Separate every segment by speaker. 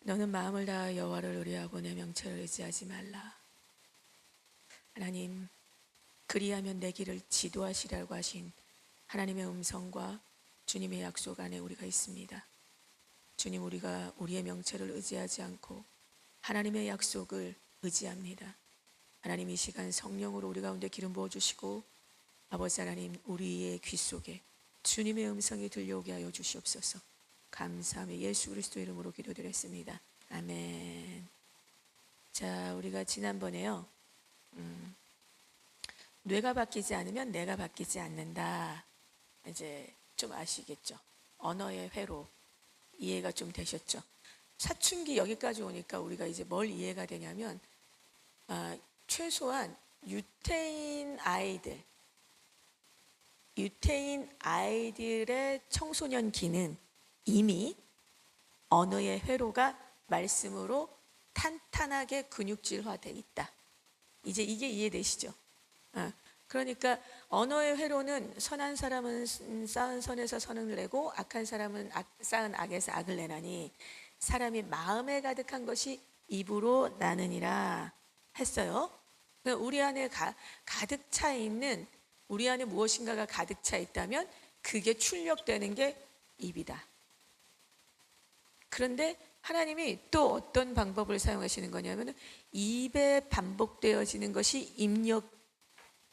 Speaker 1: 너는 마음을 다하여 여호와를 의뢰하고 내 명체를 의지하지 말라. 하나님, 그리하면 내 길을 지도하시라고 하신 하나님의 음성과 주님의 약속 안에 우리가 있습니다. 주님, 우리가 우리의 명체를 의지하지 않고 하나님의 약속을 의지합니다. 하나님, 이 시간 성령으로 우리 가운데 기름 부어주시고 아버지 하나님, 우리의 귀 속에 주님의 음성이 들려오게 하여 주시옵소서. 감사하며 예수 그리스도 이름으로 기도드렸습니다. 아멘. 자, 우리가 지난번에요, 뇌가 바뀌지 않으면 내가 바뀌지 않는다. 이제 좀 아시겠죠? 언어의 회로 이해가 좀 되셨죠? 사춘기 여기까지 오니까 우리가 이제 뭘 이해가 되냐면, 최소한 유태인 아이들의 청소년기는 이미 언어의 회로가 말씀으로 탄탄하게 근육질화되어 있다. 이제 이게 이해되시죠? 그러니까 언어의 회로는 선한 사람은 쌓은 선에서 선을 내고 악한 사람은 쌓은 악에서 악을 내나니 사람이 마음에 가득한 것이 입으로 나느니라 했어요. 그러니까 우리 안에 가득 차 있는, 우리 안에 무엇인가가 가득 차 있다면 그게 출력되는 게 입이다. 그런데 하나님이 또 어떤 방법을 사용하시는 거냐면, 입에 반복되어지는 것이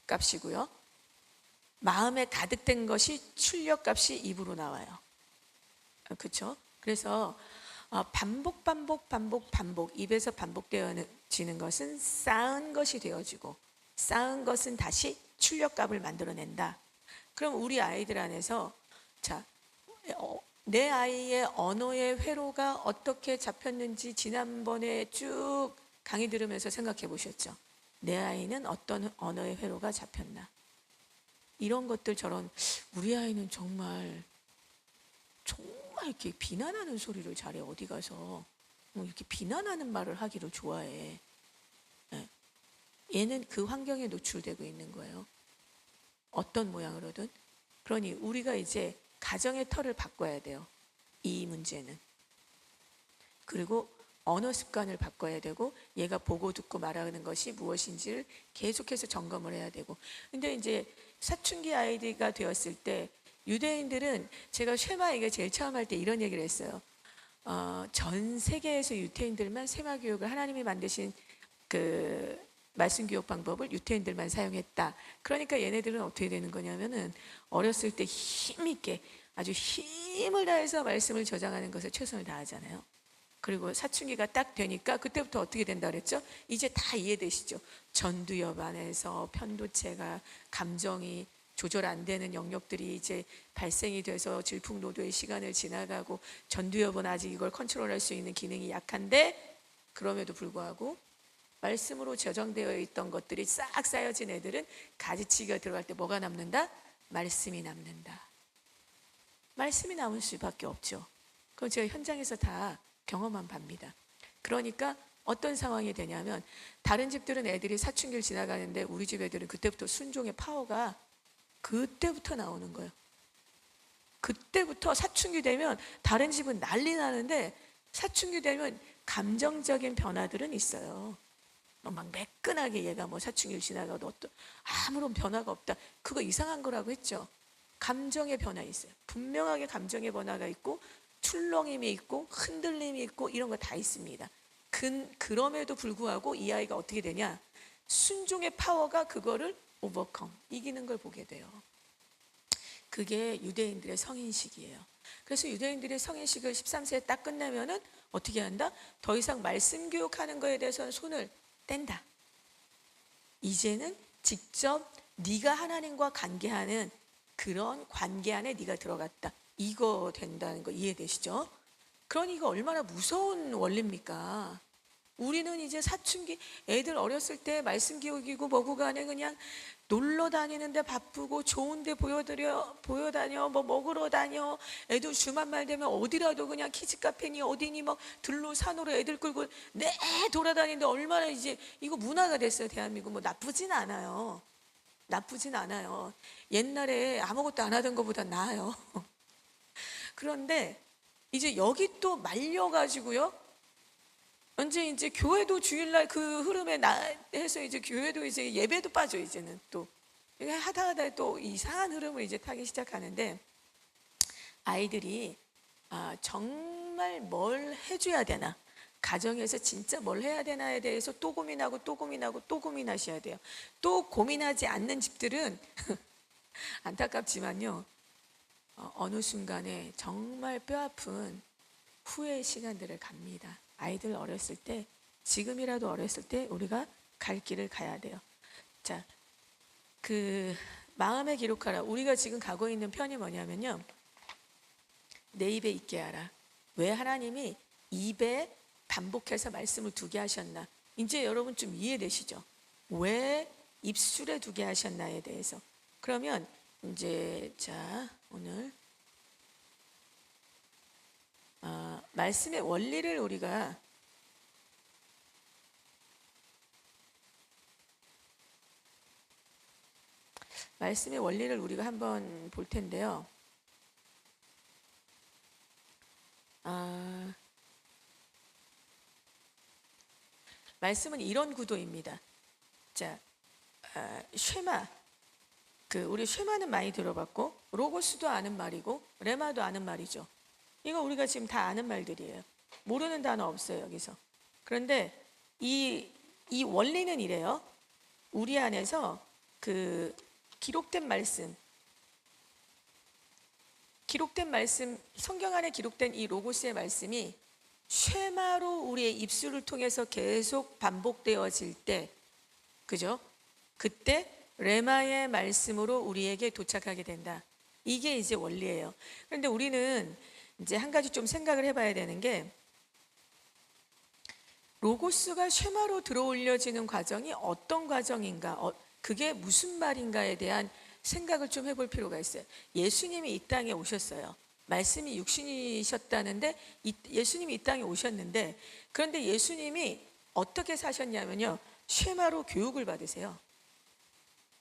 Speaker 1: 입력값이고요, 마음에 가득된 것이 출력값이 입으로 나와요. 그렇죠? 그래서 반복 입에서 반복되어지는 것은 쌓은 것이 되어지고, 쌓은 것은 다시 출력값을 만들어낸다. 그럼 우리 아이들 안에서, 자, 내 아이의 언어의 회로가 어떻게 잡혔는지 지난번에 쭉 강의 들으면서 생각해 보셨죠? 내 아이는 어떤 언어의 회로가 잡혔나? 이런 것들, 저런 우리 아이는 정말 이렇게 비난하는 소리를 잘해. 어디 가서 이렇게 비난하는 말을 하기를 좋아해. 얘는 그 환경에 노출되고 있는 거예요. 어떤 모양으로든. 그러니 우리가 이제 가정의 틀을 바꿔야 돼요. 이 문제는. 그리고 언어 습관을 바꿔야 되고, 얘가 보고 듣고 말하는 것이 무엇인지를 계속해서 점검을 해야 되고. 근데 이제 사춘기 아이가 되었을 때 유대인들은, 제가 쉐마에게 제일 처음 할 때 이런 얘기를 했어요. 전 세계에서 유대인들만 세마 교육을, 하나님이 만드신 그 말씀 교육 방법을 유대인들만 사용했다. 그러니까 얘네들은 어떻게 되는 거냐면은, 어렸을 때 힘있게 아주 힘을 다해서 말씀을 저장하는 것에 최선을 다하잖아요. 그리고 사춘기가 딱 되니까 그때부터 어떻게 된다 그랬죠? 이제 다 이해되시죠? 전두엽 안에서 편도체가, 감정이 조절 안 되는 영역들이 이제 발생이 돼서 질풍노도의 시간을 지나가고, 전두엽은 아직 이걸 컨트롤할 수 있는 기능이 약한데, 그럼에도 불구하고 말씀으로 저장되어 있던 것들이 싹 쌓여진 애들은 가지치기가 들어갈 때 뭐가 남는다? 말씀이 남는다. 말씀이 남을 수밖에 없죠. 그건 제가 현장에서 다 경험한 바입니다. 그러니까 어떤 상황이 되냐면, 다른 집들은 애들이 사춘기를 지나가는데 우리 집 애들은 그때부터 순종의 파워가 그때부터 나오는 거예요. 그때부터 사춘기 되면 다른 집은 난리 나는데, 사춘기 되면 감정적인 변화들은 있어요. 막 매끈하게 얘가 뭐 사춘기를 지나가도 아무런 변화가 없다. 그거 이상한 거라고 했죠. 감정의 변화 있어요. 분명하게 감정의 변화가 있고, 출렁임이 있고, 흔들림이 있고, 이런 거 다 있습니다. 그럼에도 불구하고 이 아이가 어떻게 되냐? 순종의 파워가 그거를 오버컴, 이기는 걸 보게 돼요. 그게 유대인들의 성인식이에요. 그래서 유대인들의 성인식을 13세에 딱 끝내면은 어떻게 한다? 더 이상 말씀 교육하는 거에 대해서는 손을 뗀다. 이제는 직접 네가 하나님과 관계하는 그런 관계 안에 네가 들어갔다. 이거 된다는 거 이해되시죠? 그러니 이거 얼마나 무서운 원리입니까? 우리는 이제 사춘기 애들 어렸을 때 말씀 교육이고 뭐고 간에 그냥 놀러 다니는데 바쁘고, 좋은데 보여다녀, 뭐 먹으러 다녀, 애들 주말말 되면 어디라도 그냥 키즈 카페니 어디니 뭐 들로 산으로 애들 끌고 내 돌아다니는데, 얼마나 이제 이거 문화가 됐어요. 대한민국. 뭐 나쁘진 않아요. 옛날에 아무것도 안 하던 것보다 나아요. 그런데 이제 여기 또 말려가지고요, 언제 이제 교회도 주일날 그 흐름에 해서 이제 교회도 이제 예배도 빠져 이제는 또 이게 하다 또 이상한 흐름을 이제 타기 시작하는데 아이들이 정말 뭘 해줘야 되나 가정에서 진짜 뭘 해야 되나에 대해서 또 고민하고 또 고민하고 또 고민하셔야 돼요. 또 고민하지 않는 집들은 안타깝지만요 어느 순간에 정말 뼈아픈 후회의 시간들을 갑니다. 아이들 어렸을 때 지금이라도 어렸을 때 우리가 갈 길을 가야 돼요. 자, 그 마음에 기록하라. 우리가 지금 가고 있는 편이 뭐냐면요 내 입에 있게 하라. 왜 하나님이 입에 반복해서 말씀을 두게 하셨나? 이제 여러분 좀 이해되시죠? 왜 입술에 두게 하셨나에 대해서. 그러면 이제 자 오늘 말씀의 원리를 우리가 한번 볼 텐데요. 말씀은 이런 구도입니다. 자, 쉐마. 우리 쉐마는 많이 들어봤고, 로고스도 아는 말이고, 레마도 아는 말이죠. 이거 우리가 지금 다 아는 말들이에요. 모르는 단어 없어요, 여기서. 그런데 이 원리는 이래요. 우리 안에서 그 기록된 말씀, 성경 안에 기록된 이 로고스의 말씀이 쉐마로 우리의 입술을 통해서 계속 반복되어질 때, 그죠? 그때 레마의 말씀으로 우리에게 도착하게 된다. 이게 이제 원리예요. 그런데 우리는 이제 한 가지 좀 생각을 해봐야 되는 게 로고스가 쉐마로 들어올려지는 과정이 어떤 과정인가, 그게 무슨 말인가에 대한 생각을 좀 해볼 필요가 있어요. 예수님이 이 땅에 오셨어요. 말씀이 육신이셨다는데 예수님이 이 땅에 오셨는데 그런데 예수님이 어떻게 사셨냐면요. 쉐마로 교육을 받으세요.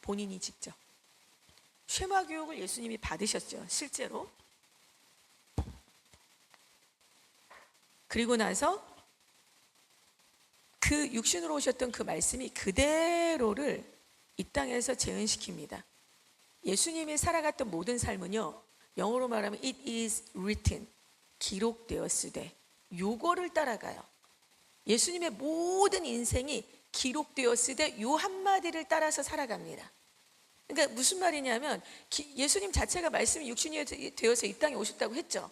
Speaker 1: 본인이 직접. 쉐마 교육을 예수님이 받으셨죠. 실제로. 그리고 나서 그 육신으로 오셨던 그 말씀이 그대로를 이 땅에서 재현시킵니다. 예수님이 살아갔던 모든 삶은요. 영어로 말하면 it is written. 기록되었으되 요거를 따라가요. 예수님의 모든 인생이 기록되었으되 요 한마디를 따라서 살아갑니다. 그러니까 무슨 말이냐면 예수님 자체가 말씀이 육신이 되어서 이 땅에 오셨다고 했죠.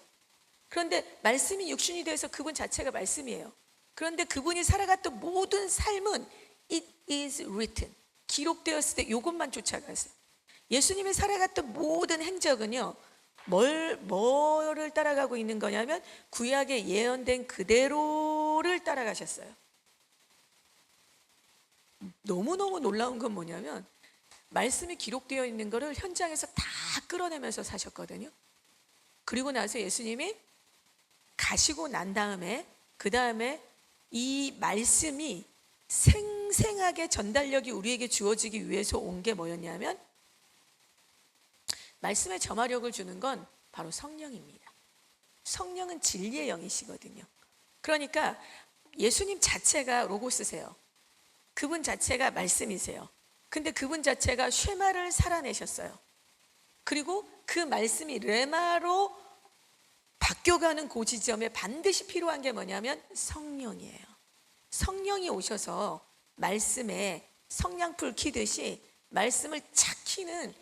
Speaker 1: 그런데 말씀이 육신이 되어서 그분 자체가 말씀이에요. 그런데 그분이 살아갔던 모든 삶은 it is written. 기록되었을 때 이것만 쫓아가세요. 예수님이 살아갔던 모든 행적은요. 뭐를 따라가고 있는 거냐면 구약에 예언된 그대로를 따라가셨어요. 너무너무 놀라운 건 뭐냐면 말씀이 기록되어 있는 거를 현장에서 다 끌어내면서 사셨거든요. 그리고 나서 예수님이 가시고 난 다음에 그 다음에 이 말씀이 생생하게 전달력이 우리에게 주어지기 위해서 온 게 뭐였냐면 말씀에 점화력을 주는 건 바로 성령입니다. 성령은 진리의 영이시거든요. 그러니까 예수님 자체가 로고스세요. 그분 자체가 말씀이세요. 근데 그분 자체가 쉐마를 살아내셨어요. 그리고 그 말씀이 레마로 바뀌어가는 그 지점에 반드시 필요한 게 뭐냐면 성령이에요. 성령이 오셔서 말씀에 성냥불 키듯이 말씀을 착 키는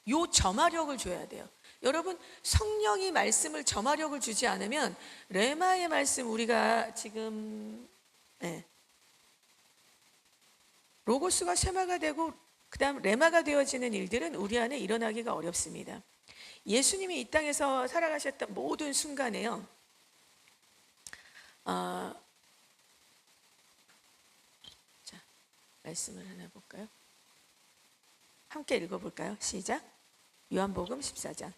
Speaker 1: 요 점화력을 줘야 돼요. 여러분 성령이 말씀을 점화력을 주지 않으면 레마의 말씀 우리가 지금 로고스가 쉐마가 되고 그 다음 레마가 되어지는 일들은 우리 안에 일어나기가 어렵습니다. 예수님이 이 땅에서 살아가셨던 모든 순간에요. 자, 말씀을 하나 볼까요? 함께 읽어볼까요? 시작. 요한복음 14장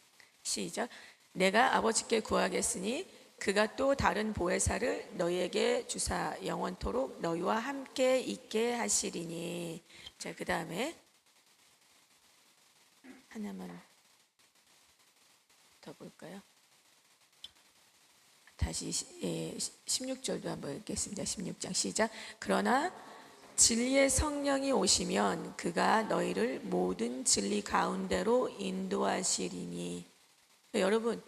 Speaker 1: 시작. 내가 아버지께 구하겠으니 그가 또 다른 보혜사를 너희에게 주사 영원토록 너희와 함께 있게 하시리니. 자, 그 다음에 하나만 더 볼까요? 다시 16절도 한번 읽겠습니다. 16장 시작. 그러나 진리의 성령이 오시면 그가 너희를 모든 진리 가운데로 인도하시리니. 여러분,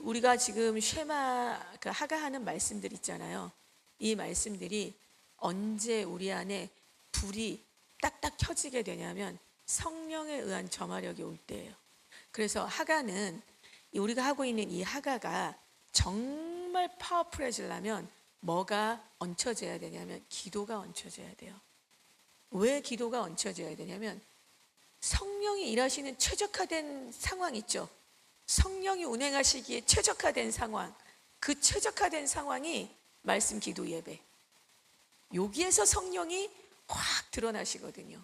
Speaker 1: 우리가 지금 쉐마 하가하는 말씀들 있잖아요. 이 말씀들이 언제 우리 안에 불이 딱딱 켜지게 되냐면 성령에 의한 점화력이 올 때예요. 그래서 하가는, 우리가 하고 있는 이 하가가 정말 파워풀해지려면 뭐가 얹혀져야 되냐면 기도가 얹혀져야 돼요. 왜 기도가 얹혀져야 되냐면 성령이 일하시는 최적화된 상황 있죠. 성령이 운행하시기에 최적화된 상황, 그 최적화된 상황이 말씀, 기도, 예배. 여기에서 성령이 확 드러나시거든요.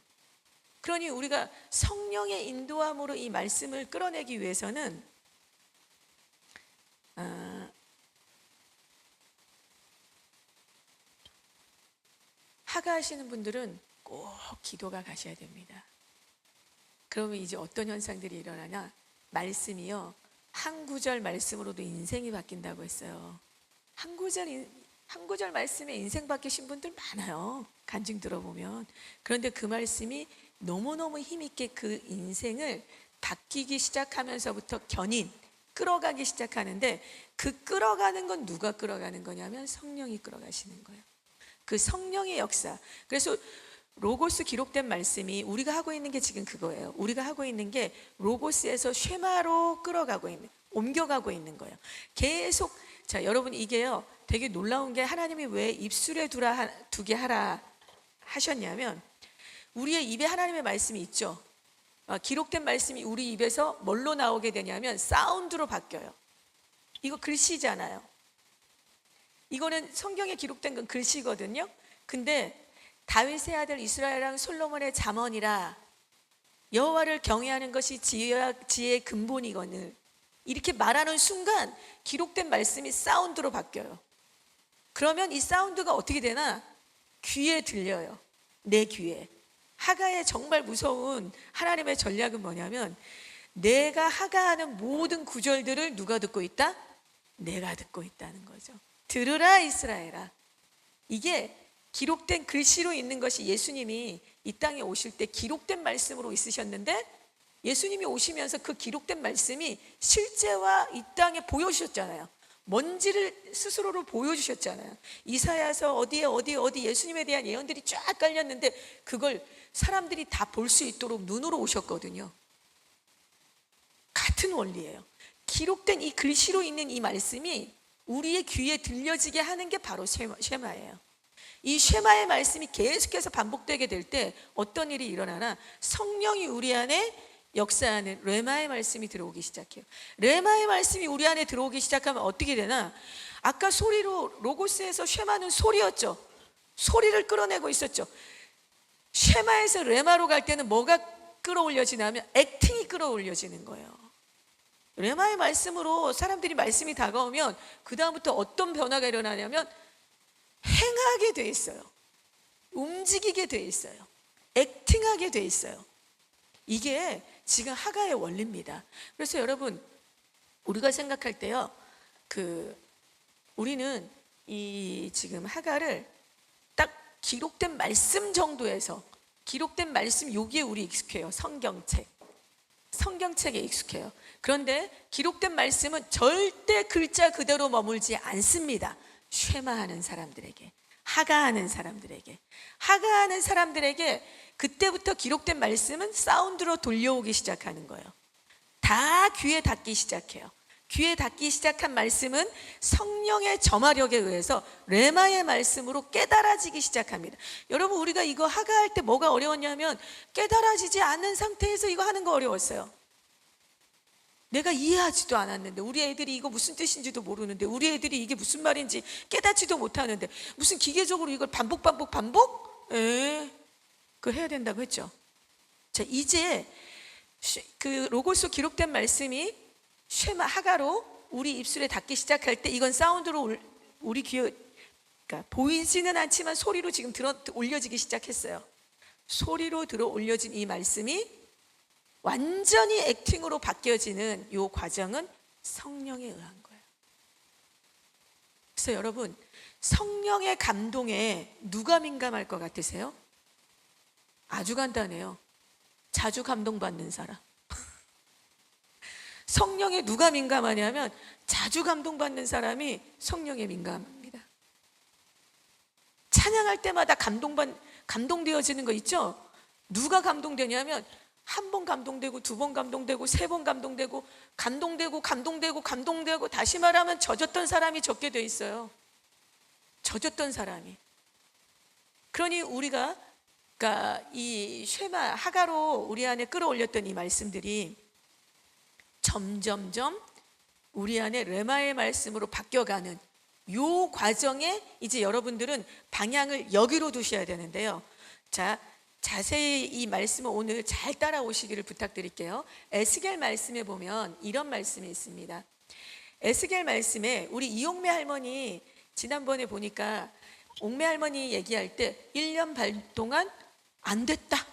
Speaker 1: 그러니 우리가 성령의 인도함으로 이 말씀을 끌어내기 위해서는 하가하시는 분들은 꼭 기도가 가셔야 됩니다. 그러면 이제 어떤 현상들이 일어나냐? 말씀이요, 한 구절 말씀으로도 인생이 바뀐다고 했어요. 한 구절 말씀에 인생 바뀌신 분들 많아요. 간증 들어보면. 그런데 그 말씀이 너무너무 힘있게 그 인생을 바뀌기 시작하면서부터 견인, 끌어가기 시작하는데, 그 끌어가는 건 누가 끌어가는 거냐면 성령이 끌어가시는 거예요. 그 성령의 역사. 그래서 로고스 기록된 말씀이 우리가 하고 있는 게 지금 그거예요. 우리가 하고 있는 게 로고스에서 쉐마로 끌어가고 있는, 옮겨가고 있는 거예요. 계속. 자, 여러분, 이게요 되게 놀라운 게, 하나님이 왜 입술에 두게 하라 하셨냐면, 우리의 입에 하나님의 말씀이 있죠. 기록된 말씀이 우리 입에서 뭘로 나오게 되냐면 사운드로 바뀌어요. 이거 글씨잖아요. 이거는 성경에 기록된 건 글씨거든요. 근데 다윗의 아들 이스라엘 왕 솔로몬의 잠언이라, 여호와를 경외하는 것이 지혜의 근본이거늘, 이렇게 말하는 순간 기록된 말씀이 사운드로 바뀌어요. 그러면 이 사운드가 어떻게 되나? 귀에 들려요. 내 귀에. 하가의 정말 무서운 하나님의 전략은 뭐냐면, 내가 하가하는 모든 구절들을 누가 듣고 있다? 내가 듣고 있다는 거죠. 들으라 이스라엘아. 이게 기록된 글씨로 있는 것이, 예수님이 이 땅에 오실 때 기록된 말씀으로 있으셨는데, 예수님이 오시면서 그 기록된 말씀이 실제와 이 땅에 보여주셨잖아요. 뭔지를 스스로로 보여주셨잖아요. 이사야서 어디 예수님에 대한 예언들이 쫙 깔렸는데 그걸 사람들이 다 볼 수 있도록 눈으로 오셨거든요. 같은 원리예요. 기록된 이 글씨로 있는 이 말씀이 우리의 귀에 들려지게 하는 게 바로 쉐마예요. 이 쉐마의 말씀이 계속해서 반복되게 될 때 어떤 일이 일어나나? 성령이 우리 안에 역사하는 레마의 말씀이 들어오기 시작해요. 레마의 말씀이 우리 안에 들어오기 시작하면 어떻게 되나? 아까 소리로, 로고스에서 쉐마는 소리였죠. 소리를 끌어내고 있었죠. 쉐마에서 레마로 갈 때는 뭐가 끌어올려지냐면 액팅이 끌어올려지는 거예요. 레마의 말씀으로 사람들이 말씀이 다가오면 그 다음부터 어떤 변화가 일어나냐면 행하게 돼 있어요. 움직이게 돼 있어요. 액팅하게 돼 있어요. 이게 지금 하가의 원리입니다. 그래서 여러분, 우리가 생각할 때요, 우리는 이 지금 하가를 딱 기록된 말씀 정도에서, 기록된 말씀 여기에 우리 익숙해요. 성경책에 익숙해요. 그런데 기록된 말씀은 절대 글자 그대로 머물지 않습니다. 쉐마하는 사람들에게, 하가하는 사람들에게 그때부터 기록된 말씀은 사운드로 돌려오기 시작하는 거예요. 다 귀에 닿기 시작해요. 귀에 닿기 시작한 말씀은 성령의 점화력에 의해서 레마의 말씀으로 깨달아지기 시작합니다. 여러분, 우리가 이거 하가할 때 뭐가 어려웠냐면 깨달아지지 않는 상태에서 이거 하는 거 어려웠어요. 내가 이해하지도 않았는데, 우리 애들이 이거 무슨 뜻인지도 모르는데, 우리 애들이 이게 무슨 말인지 깨닫지도 못하는데 무슨 기계적으로 이걸 반복? 그거 해야 된다고 했죠. 자, 이제 그 로고스 기록된 말씀이 쉐마 하가로 우리 입술에 닿기 시작할 때 이건 사운드로 우리 귀에, 그러니까 보이지는 않지만 소리로 지금 들어 올려지기 시작했어요. 소리로 들어 올려진 이 말씀이 완전히 액팅으로 바뀌어지는 이 과정은 성령에 의한 거예요. 그래서 여러분, 성령의 감동에 누가 민감할 것 같으세요? 아주 간단해요. 자주 감동받는 사람. 성령에 누가 민감하냐면 자주 감동받는 사람이 성령에 민감합니다. 찬양할 때마다 감동되어지는 거 있죠? 누가 감동되냐면 한 번 감동되고, 두 번 감동되고, 세 번 감동되고, 감동되고, 다시 말하면 젖었던 사람이 젖게 돼 있어요. 젖었던 사람이. 그러니 우리가, 그러니까 이 쉐마 하가로 우리 안에 끌어올렸던 이 말씀들이 점점점 우리 안에 레마의 말씀으로 바뀌어가는 요 과정에 이제 여러분들은 방향을 여기로 두셔야 되는데요. 자, 자세히 이 말씀을 오늘 잘 따라오시기를 부탁드릴게요. 에스겔 말씀에 보면 이런 말씀이 있습니다. 에스겔 말씀에 우리 이옥매 할머니 지난번에 보니까 옥매 할머니 얘기할 때 1년 반 동안 안 됐다.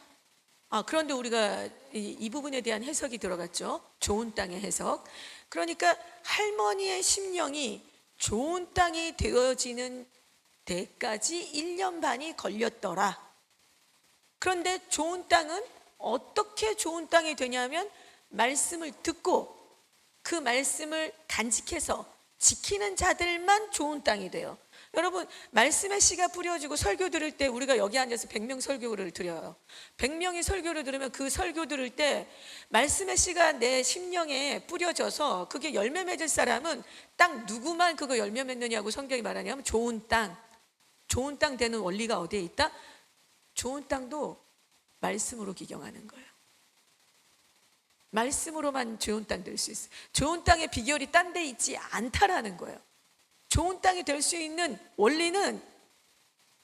Speaker 1: 그런데 우리가 이 부분에 대한 해석이 들어갔죠. 좋은 땅의 해석. 그러니까 할머니의 심령이 좋은 땅이 되어지는 데까지 1년 반이 걸렸더라. 그런데 좋은 땅은 어떻게 좋은 땅이 되냐면 말씀을 듣고 그 말씀을 간직해서 지키는 자들만 좋은 땅이 돼요. 여러분, 말씀의 씨가 뿌려지고 설교 들을 때 우리가 여기 앉아서 100명 설교를 드려요. 100명이 설교를 들으면 그 설교 들을 때 말씀의 씨가 내 심령에 뿌려져서 그게 열매 맺을 사람은 딱 누구만 그거 열매 맺느냐고 성경이 말하냐면 좋은 땅. 좋은 땅 되는 원리가 어디에 있다? 좋은 땅도 말씀으로 기경하는 거예요. 말씀으로만 좋은 땅 될 수 있어요. 좋은 땅의 비결이 딴 데 있지 않다라는 거예요. 좋은 땅이 될 수 있는 원리는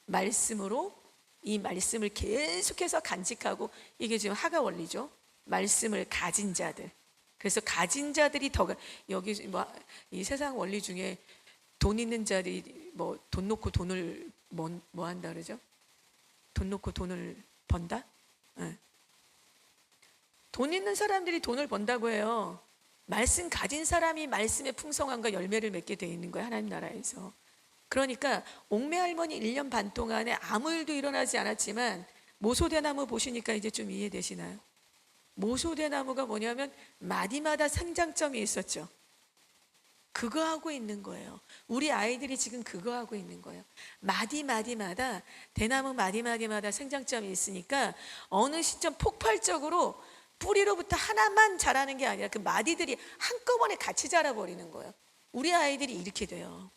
Speaker 1: 말씀으로, 이 말씀을 계속해서 간직하고, 이게 지금 하가 원리죠. 말씀을 가진 자들. 그래서 가진 자들이 더, 여기 뭐 이 세상 원리 중에 돈 있는 자들이 뭐 돈 놓고 돈을 뭐 한다 그러죠? 돈 놓고 돈을 번다? 네. 돈 있는 사람들이 돈을 번다고 해요. 말씀 가진 사람이 말씀의 풍성함과 열매를 맺게 돼 있는 거예요, 하나님 나라에서. 그러니까 옥매 할머니 1년 반 동안에 아무 일도 일어나지 않았지만 모소대나무 보시니까 이제 좀 이해되시나요? 모소대나무가 뭐냐면 마디마다 생장점이 있었죠. 그거 하고 있는 거예요. 우리 아이들이 지금 그거 하고 있는 거예요. 마디마다, 대나무 마디마다 생장점이 있으니까 어느 시점 폭발적으로 뿌리로부터 하나만 자라는 게 아니라 그 마디들이 한꺼번에 같이 자라버리는 거예요. 우리 아이들이 이렇게 돼요.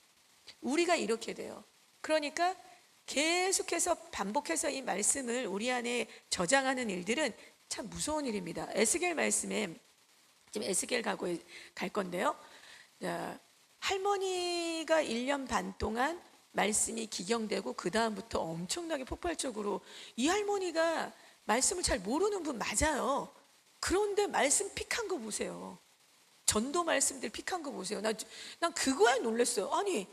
Speaker 1: 우리가 이렇게 돼요. 그러니까 계속해서 반복해서 이 말씀을 우리 안에 저장하는 일들은 참 무서운 일입니다. 에스겔 말씀에 지금 에스겔 갈 건데요. 자, 할머니가 1년 반 동안 말씀이 기경되고 그 다음부터 엄청나게 폭발적으로, 이 할머니가 말씀을 잘 모르는 분 맞아요. 그런데 말씀 픽한 거 보세요. 전도 말씀들 픽한 거 보세요. 난 그거에 놀랐어요. 아니,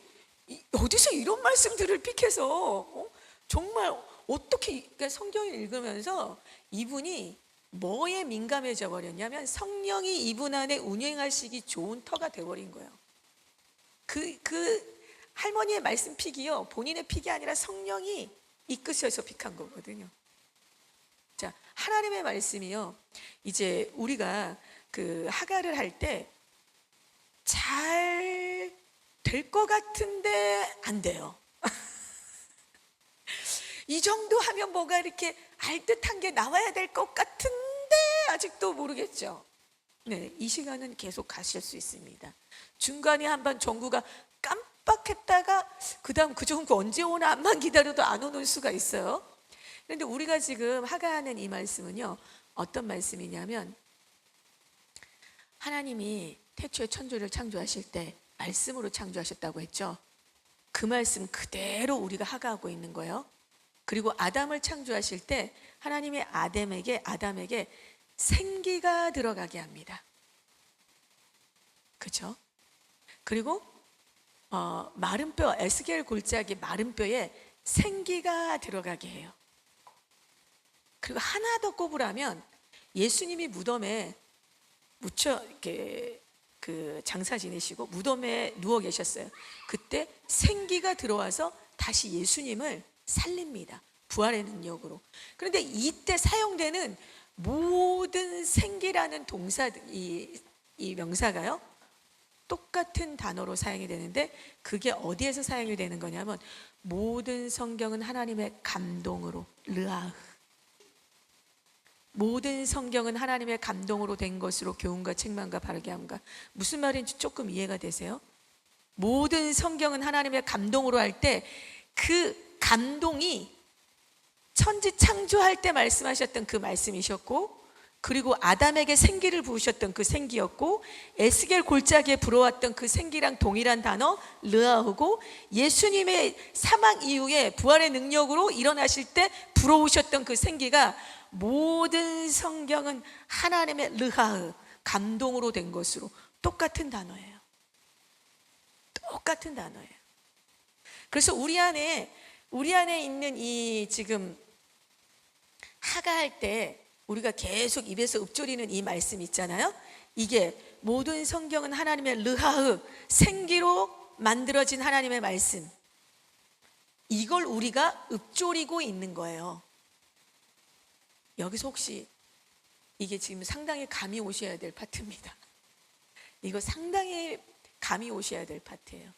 Speaker 1: 어디서 이런 말씀들을 픽해서 정말 어떻게, 그러니까 성경을 읽으면서 이분이 뭐에 민감해져 버렸냐면 성령이 이분 안에 운행하시기 좋은 터가 돼버린 거예요. 그 할머니의 말씀 픽이요, 본인의 픽이 아니라 성령이 이끄셔서 픽한 거거든요. 자, 하나님의 말씀이요, 이제 우리가 그 하가를 할 때 잘 될 것 같은데 안 돼요. 이 정도 하면 뭐가 이렇게 알듯한 게 나와야 될 것 같은데 아직도 모르겠죠. 네, 이 시간은 계속 가실 수 있습니다. 중간에 한번 정구가 깜빡했다가 그 다음 그 정구 언제 오나 암만 기다려도 안 오는 수가 있어요. 그런데 우리가 지금 하가하는 이 말씀은요, 어떤 말씀이냐면 하나님이 태초에 천지를 창조하실 때 말씀으로 창조하셨다고 했죠. 그 말씀 그대로 우리가 하가하고 있는 거예요. 그리고 아담을 창조하실 때 하나님이 아담에게 생기가 들어가게 합니다. 그렇죠? 그리고 마른 뼈, 에스겔 골짜기 마른 뼈에 생기가 들어가게 해요. 그리고 하나 더 꼽으라면 예수님이 무덤에 묻혀 이렇게 그 장사 지내시고 무덤에 누워 계셨어요. 그때 생기가 들어와서 다시 예수님을 살립니다. 부활의 능력으로. 그런데 이때 사용되는 모든 생기라는 동사, 이 명사가요, 똑같은 단어로 사용이 되는데, 그게 어디에서 사용이 되는 거냐면 모든 성경은 하나님의 감동으로, 르아흐, 모든 성경은 하나님의 감동으로 된 것으로 교훈과 책망과 바르게 함과. 무슨 말인지 조금 이해가 되세요? 모든 성경은 하나님의 감동으로 할 때 그 감동이 천지 창조할 때 말씀하셨던 그 말씀이셨고, 그리고 아담에게 생기를 부으셨던 그 생기였고, 에스겔 골짜기에 불어왔던 그 생기랑 동일한 단어 르아흐고, 예수님의 사망 이후에 부활의 능력으로 일어나실 때 불어오셨던 그 생기가, 모든 성경은 하나님의 르하흐, 감동으로 된 것으로 똑같은 단어예요. 똑같은 단어예요. 그래서 우리 안에 있는 이 지금 하가할 때 우리가 계속 입에서 읊조리는 이 말씀 있잖아요. 이게 모든 성경은 하나님의 르하흐, 생기로 만들어진 하나님의 말씀, 이걸 우리가 읊조리고 있는 거예요. 여기서 혹시 이게 지금 상당히 감이 오셔야 될 파트입니다. 이거 상당히 감이 오셔야 될 파트예요.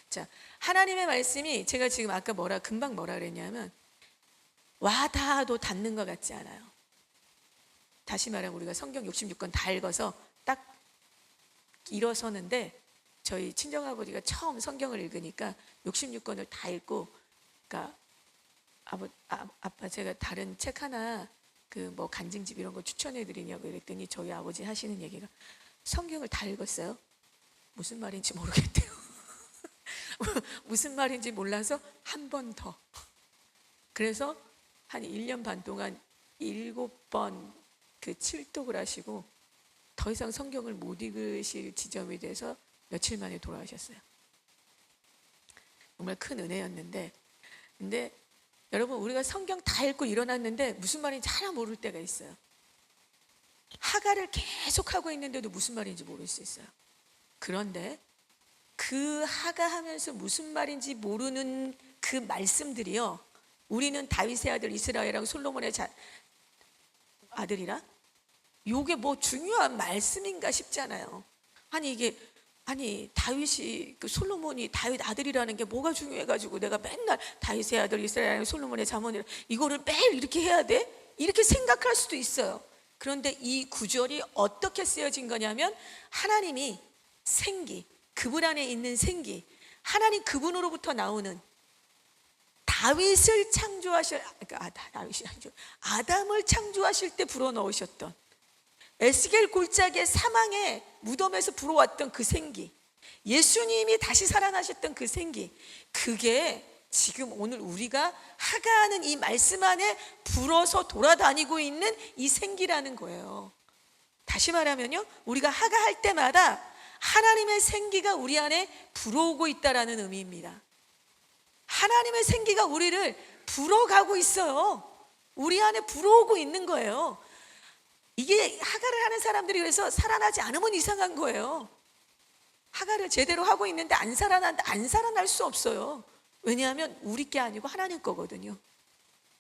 Speaker 1: 자, 하나님의 말씀이, 제가 지금 아까 금방 뭐라 그랬냐면, 와 닿아도 닿는 것 같지 않아요. 다시 말하면 우리가 성경 66권 다 읽어서 딱 일어서는데, 저희 친정아버지가 처음 성경을 읽으니까 66권을 다 읽고, 그러니까 아빠 제가 다른 책 하나 그 뭐 간증집 이런 거 추천해 드리냐고 그랬더니 저희 아버지 하시는 얘기가, 성경을 다 읽었어요. 무슨 말인지 모르겠대요. 무슨 말인지 몰라서 한 번 더. 그래서 한 1년 반 동안 7번 그 칠독을 하시고 더 이상 성경을 못 읽으실 지점이 돼서 며칠 만에 돌아가셨어요. 정말 큰 은혜였는데, 근데 여러분, 우리가 성경 다 읽고 일어났는데 무슨 말인지 하나 모를 때가 있어요. 하가를 계속 하고 있는데도 무슨 말인지 모를 수 있어요. 그런데 그 하가 하면서 무슨 말인지 모르는 그 말씀들이요, 우리는 다윗의 아들 이스라엘이랑 솔로몬의 아들이라, 요게 뭐 중요한 말씀인가 싶잖아요. 아니 다윗이, 그 솔로몬이 다윗 아들이라는 게 뭐가 중요해가지고 내가 맨날 다윗의 아들 이스라엘 솔로몬의 자손이라 이거를 매일 이렇게 해야 돼? 이렇게 생각할 수도 있어요. 그런데 이 구절이 어떻게 쓰여진 거냐면, 하나님이 생기, 그분 안에 있는 생기, 하나님 그분으로부터 나오는 다윗을 창조하실, 아담을 창조하실 때 불어넣으셨던, 에스겔 골짜기의 사망의 무덤에서 불어왔던 그 생기, 예수님이 다시 살아나셨던 그 생기, 그게 지금 오늘 우리가 하가하는 이 말씀 안에 불어서 돌아다니고 있는 이 생기라는 거예요. 다시 말하면요, 우리가 하가할 때마다 하나님의 생기가 우리 안에 불어오고 있다라는 의미입니다. 하나님의 생기가 우리를 불어가고 있어요. 우리 안에 불어오고 있는 거예요. 이게 하가를 하는 사람들이 그래서 살아나지 않으면 이상한 거예요. 하가를 제대로 하고 있는데 안 살아날 수 없어요. 왜냐하면 우리 게 아니고 하나님 거거든요.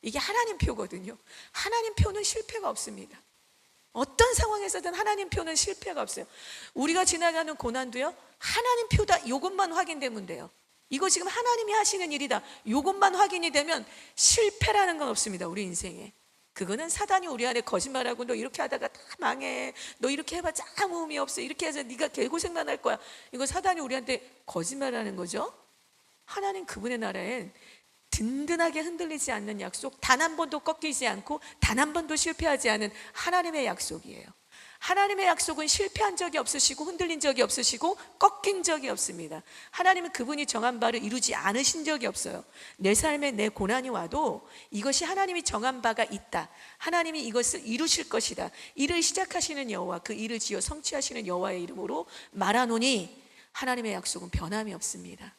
Speaker 1: 이게 하나님 표거든요. 하나님 표는 실패가 없습니다. 어떤 상황에서든 하나님 표는 실패가 없어요. 우리가 지나가는 고난도요, 하나님 표다, 이것만 확인되면 돼요. 이거 지금 하나님이 하시는 일이다, 이것만 확인이 되면 실패라는 건 없습니다. 우리 인생에. 그거는 사단이 우리 안에 거짓말하고, 너 이렇게 하다가 다 망해, 너 이렇게 해봤자 아무 의미 없어, 이렇게 해서 네가 개고생만 할 거야, 이거 사단이 우리한테 거짓말하는 거죠. 하나님 그분의 나라엔 든든하게 흔들리지 않는 약속, 단 한 번도 꺾이지 않고 단 한 번도 실패하지 않은 하나님의 약속이에요. 하나님의 약속은 실패한 적이 없으시고 흔들린 적이 없으시고 꺾인 적이 없습니다. 하나님은 그분이 정한 바를 이루지 않으신 적이 없어요. 내 삶에 내 고난이 와도 이것이 하나님이 정한 바가 있다, 하나님이 이것을 이루실 것이다, 일을 시작하시는 여호와, 그 일을 지어 성취하시는 여호와의 이름으로 말하노니, 하나님의 약속은 변함이 없습니다.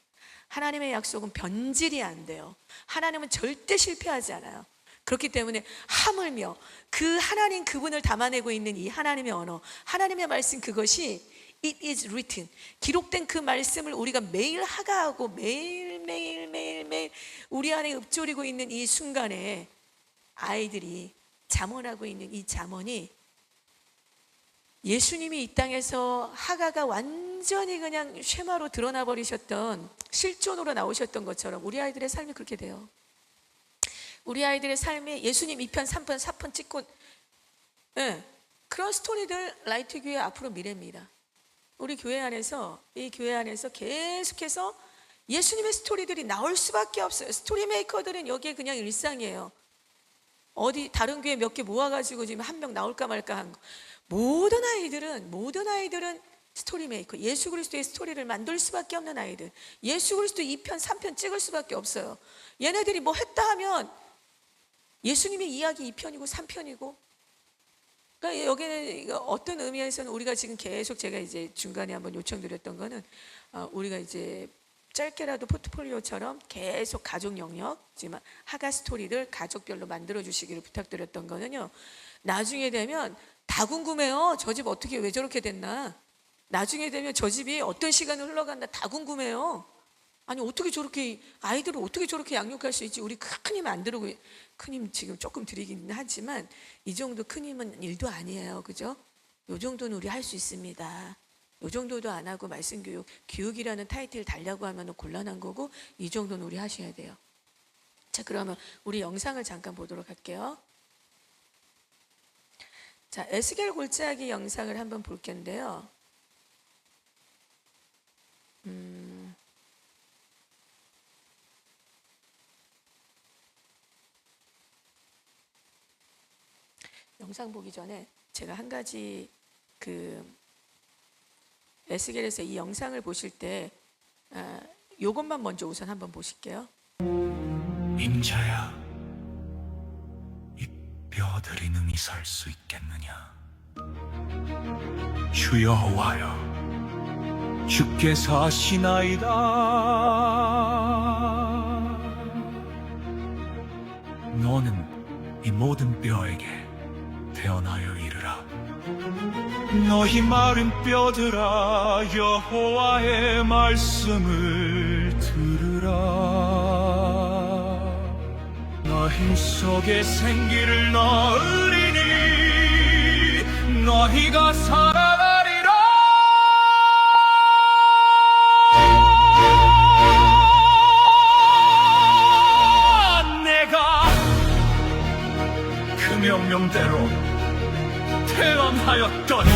Speaker 1: 하나님의 약속은 변질이 안 돼요. 하나님은 절대 실패하지 않아요. 그렇기 때문에 하물며 그 하나님 그분을 담아내고 있는 이 하나님의 언어, 하나님의 말씀, 그것이 It is written. 기록된 그 말씀을 우리가 매일 하가하고 매일 우리 안에 읊조리고 있는 이 순간에 아이들이 잠언하고 있는 이 잠언이 예수님이 이 땅에서 하가가 완전히 그냥 쉐마로 드러나 버리셨던 실존으로 나오셨던 것처럼 우리 아이들의 삶이 그렇게 돼요. 우리 아이들의 삶에 예수님 2편, 3편, 4편 찍고 그런 스토리들 라이트 교회 앞으로 미래입니다. 우리 교회 안에서 이 교회 안에서 계속해서 예수님의 스토리들이 나올 수밖에 없어요. 스토리 메이커들은 여기에 그냥 일상이에요. 어디 다른 교회 몇 개 모아가지고 지금 한 명 나올까 말까 한 거. 모든 아이들은 스토리 메이커. 예수 그리스도의 스토리를 만들 수밖에 없는 아이들. 예수 그리스도 2편, 3편 찍을 수밖에 없어요. 얘네들이 뭐 했다 하면 예수님의 이야기 2편이고 3편이고. 그러니까 여기는 어떤 의미에서는 우리가 지금 계속 제가 이제 중간에 한번 요청드렸던 거는 우리가 이제 짧게라도 포트폴리오처럼 계속 가족 영역, 지금 하가 스토리를 가족별로 만들어 주시기를 부탁드렸던 거는요. 나중에 되면 다 궁금해요. 저 집 어떻게 왜 저렇게 됐나? 나중에 되면 저 집이 어떤 시간을 흘러간다 다 궁금해요. 아니 어떻게 저렇게 아이들을 어떻게 저렇게 양육할 수 있지? 우리 큰 힘 안 들고 큰 힘 지금 조금 드리긴 하지만 이 정도 큰 힘은 일도 아니에요. 그죠? 요 정도는 우리 할 수 있습니다. 요 정도도 안 하고 말씀교육, 교육이라는 타이틀 달라고 하면 곤란한 거고 이 정도는 우리 하셔야 돼요. 자, 그러면 우리 영상을 잠깐 보도록 할게요. 자, 에스겔 골짜기 영상을 한번 볼 건데요. 영상 보기 전에 제가 한 가지 에스겔에서 이 영상을 보실 때 요것만 먼저 우선 한번 보실게요.
Speaker 2: 임자야, 이 뼈들이 능히 살 수 있겠느냐? 주 여호와여, 주께서 하시나이다. 너는 이 모든 뼈에게 태어나여 이르라. 너희 마른 뼈들아, 여호와의 말씀을 들으라. 너희 속에 생기를 넣으리니 너희가 살아나리라. 내가 그 명령대로 태어나였더니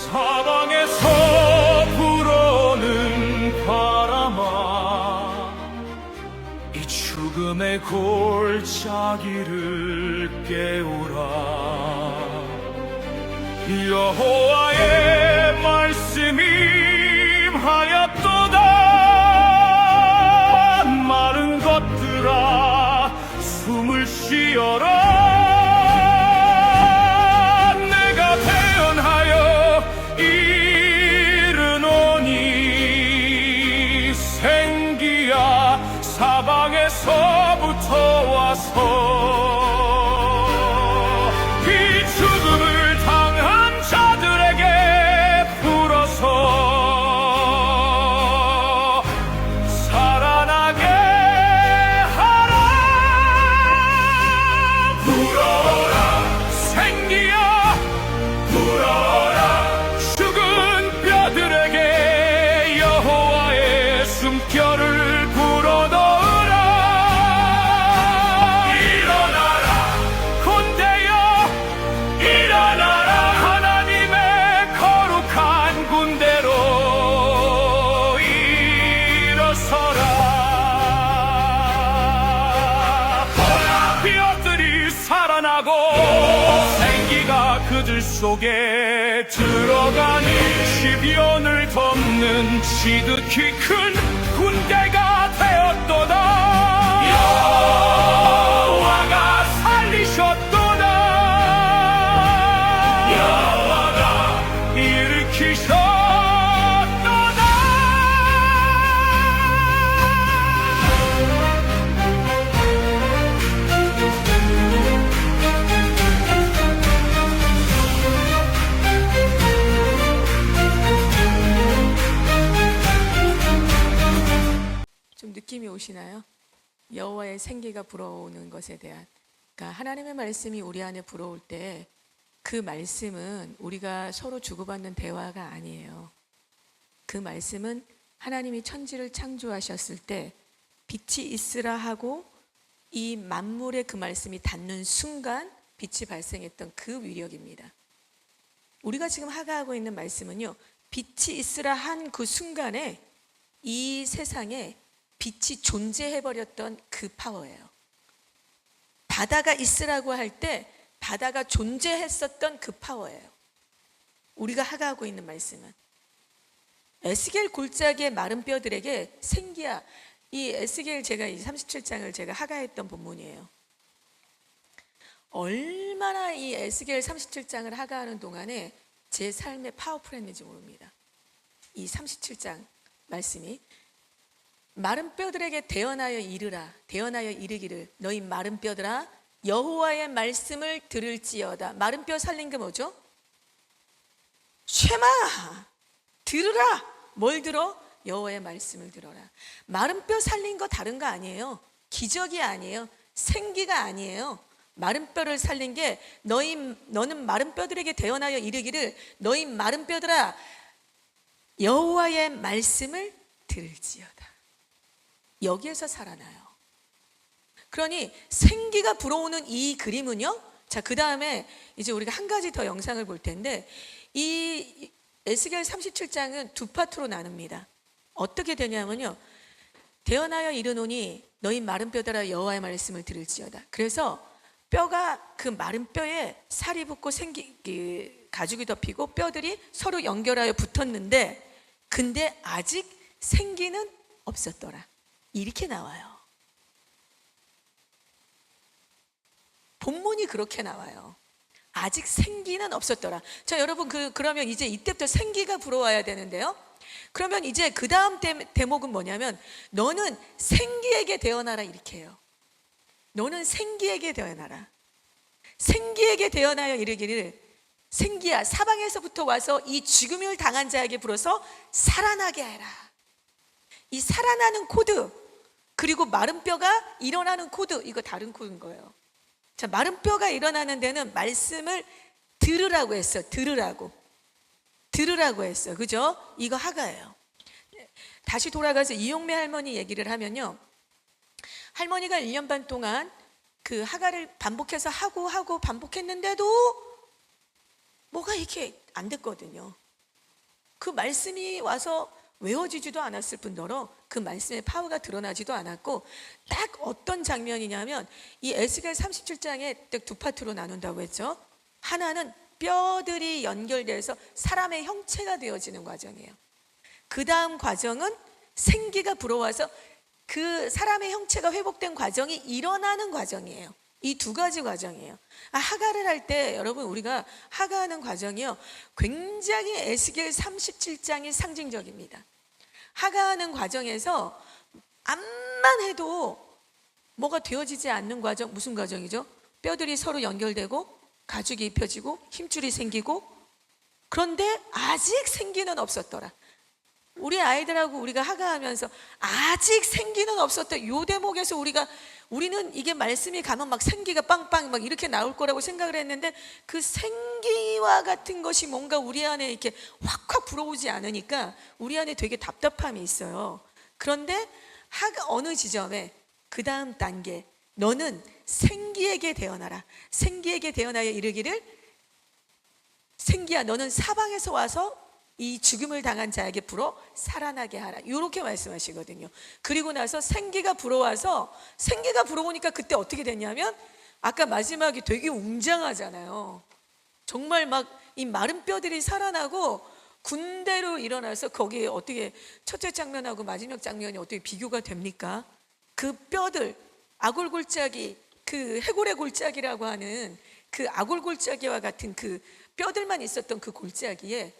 Speaker 2: 사방에서 불어오는 바람아, 이 죽음의 골짜기를 깨우라. 여호와의 말씀이 하였도다. 마른 것들아, 숨을 쉬어라. 내가 태어나여 이르노니 생기야 사방에서부터 와서 이 죽음을 당한 자들에게 불어서 숨결을 불어넣으라. 일어나라 군대여, 일어나라. 하나님의 거룩한 군대로 일어서라. 뼈들이 살아나고 생기가 그들 속에 들어가니 시비온을 덮는 지극히 큰 군대가 되었도다. 여호와가 살리셨도다. 여호와가 일으키셨도다.
Speaker 1: 느낌이 오시나요? 여호와의 생기가 불어오는 것에 대한, 그러니까 하나님의 말씀이 우리 안에 불어올 때 그 말씀은 우리가 서로 주고받는 대화가 아니에요. 그 말씀은 하나님이 천지를 창조하셨을 때 빛이 있으라 하고 이 만물에 그 말씀이 닿는 순간 빛이 발생했던 그 위력입니다. 우리가 지금 하가하고 있는 말씀은요, 빛이 있으라 한 그 순간에 이 세상에 빛이 존재해버렸던 그 파워예요. 바다가 있으라고 할 때 바다가 존재했었던 그 파워예요. 우리가 하가하고 있는 말씀은 에스겔 골짜기의 마른 뼈들에게 생기야. 이 에스겔 제가 이 37장을 제가 하가했던 본문이에요. 얼마나 이 에스겔 37장을 하가하는 동안에 제 삶에 파워풀했는지 모릅니다. 이 37장 말씀이 마른 뼈들에게 대언하여 이르라. 대언하여 이르기를 너희 마른 뼈들아 여호와의 말씀을 들을지어다. 마른 뼈 살린 게 뭐죠? 쉐마 들으라. 뭘 들어? 여호와의 말씀을 들어라. 마른 뼈 살린 거 다른 거 아니에요. 기적이 아니에요. 생기가 아니에요. 마른 뼈를 살린 게 너는 마른 뼈들에게 대언하여 이르기를 너희 마른 뼈들아 여호와의 말씀을 들을지어다. 여기에서 살아나요. 그러니 생기가 불어오는 이 그림은요. 자, 그 다음에 이제 우리가 한 가지 더 영상을 볼 텐데 이 에스겔 37장은 두 파트로 나눕니다. 어떻게 되냐면요. 대언하여 이르노니 너희 마른 뼈들아 여호와의 말씀을 들을지어다. 그래서 뼈가 그 마른 뼈에 살이 붙고 가죽이 덮이고 뼈들이 서로 연결하여 붙었는데 근데 아직 생기는 없었더라. 이렇게 나와요. 본문이 그렇게 나와요. 아직 생기는 없었더라. 자, 여러분 그러면 이제 이때부터 생기가 불어와야 되는데요. 그러면 이제 그 다음 대목은 뭐냐면 너는 생기에게 대언하라 이렇게 해요. 너는 생기에게 대언하라. 생기에게 대언하여 이르기를 생기야 사방에서부터 와서 이 죽음을 당한 자에게 불어서 살아나게 해라. 이 살아나는 코드 그리고 마른 뼈가 일어나는 코드 이거 다른 코드인 거예요. 자, 마른 뼈가 일어나는 데는 말씀을 들으라고 했어. 들으라고 했어. 그죠? 이거 하가예요. 다시 돌아가서 이용매 할머니 얘기를 하면요. 할머니가 1년 반 동안 그 하가를 반복해서 하고 반복했는데도 뭐가 이렇게 안 됐거든요. 그 말씀이 와서 외워지지도 않았을 뿐더러 그 말씀의 파워가 드러나지도 않았고 딱 어떤 장면이냐면 이 에스겔 37장에 딱 두 파트로 나눈다고 했죠. 하나는 뼈들이 연결돼서 사람의 형체가 되어지는 과정이에요. 그 다음 과정은 생기가 불어와서 그 사람의 형체가 회복된 과정이 일어나는 과정이에요. 이 두 가지 과정이에요. 하가를 할 때 여러분 우리가 하가하는 과정이요 굉장히 에스겔 37장이 상징적입니다. 하가하는 과정에서 암만 해도 뭐가 되어지지 않는 과정 무슨 과정이죠? 뼈들이 서로 연결되고 가죽이 입혀지고 힘줄이 생기고 그런데 아직 생기는 없었더라. 우리 아이들하고 우리가 하가하면서 아직 생기는 없었다. 요 대목에서 우리는 이게 말씀이 가면 막 생기가 빵빵 막 이렇게 나올 거라고 생각을 했는데 그 생기와 같은 것이 뭔가 우리 안에 이렇게 확확 불어오지 않으니까 우리 안에 되게 답답함이 있어요. 그런데 어느 지점에 그 다음 단계 너는 생기에게 대언하라. 생기에게 대언하여 이르기를 생기야 너는 사방에서 와서 이 죽음을 당한 자에게 불어 살아나게 하라. 이렇게 말씀하시거든요. 그리고 나서 생기가 불어오니까 그때 어떻게 됐냐면 아까 마지막이 되게 웅장하잖아요. 정말 막 이 마른 뼈들이 살아나고 군대로 일어나서 거기에 어떻게 첫째 장면하고 마지막 장면이 어떻게 비교가 됩니까? 그 뼈들 아골골짜기 그 해골의 골짜기라고 하는 그 아골골짜기와 같은 그 뼈들만 있었던 그 골짜기에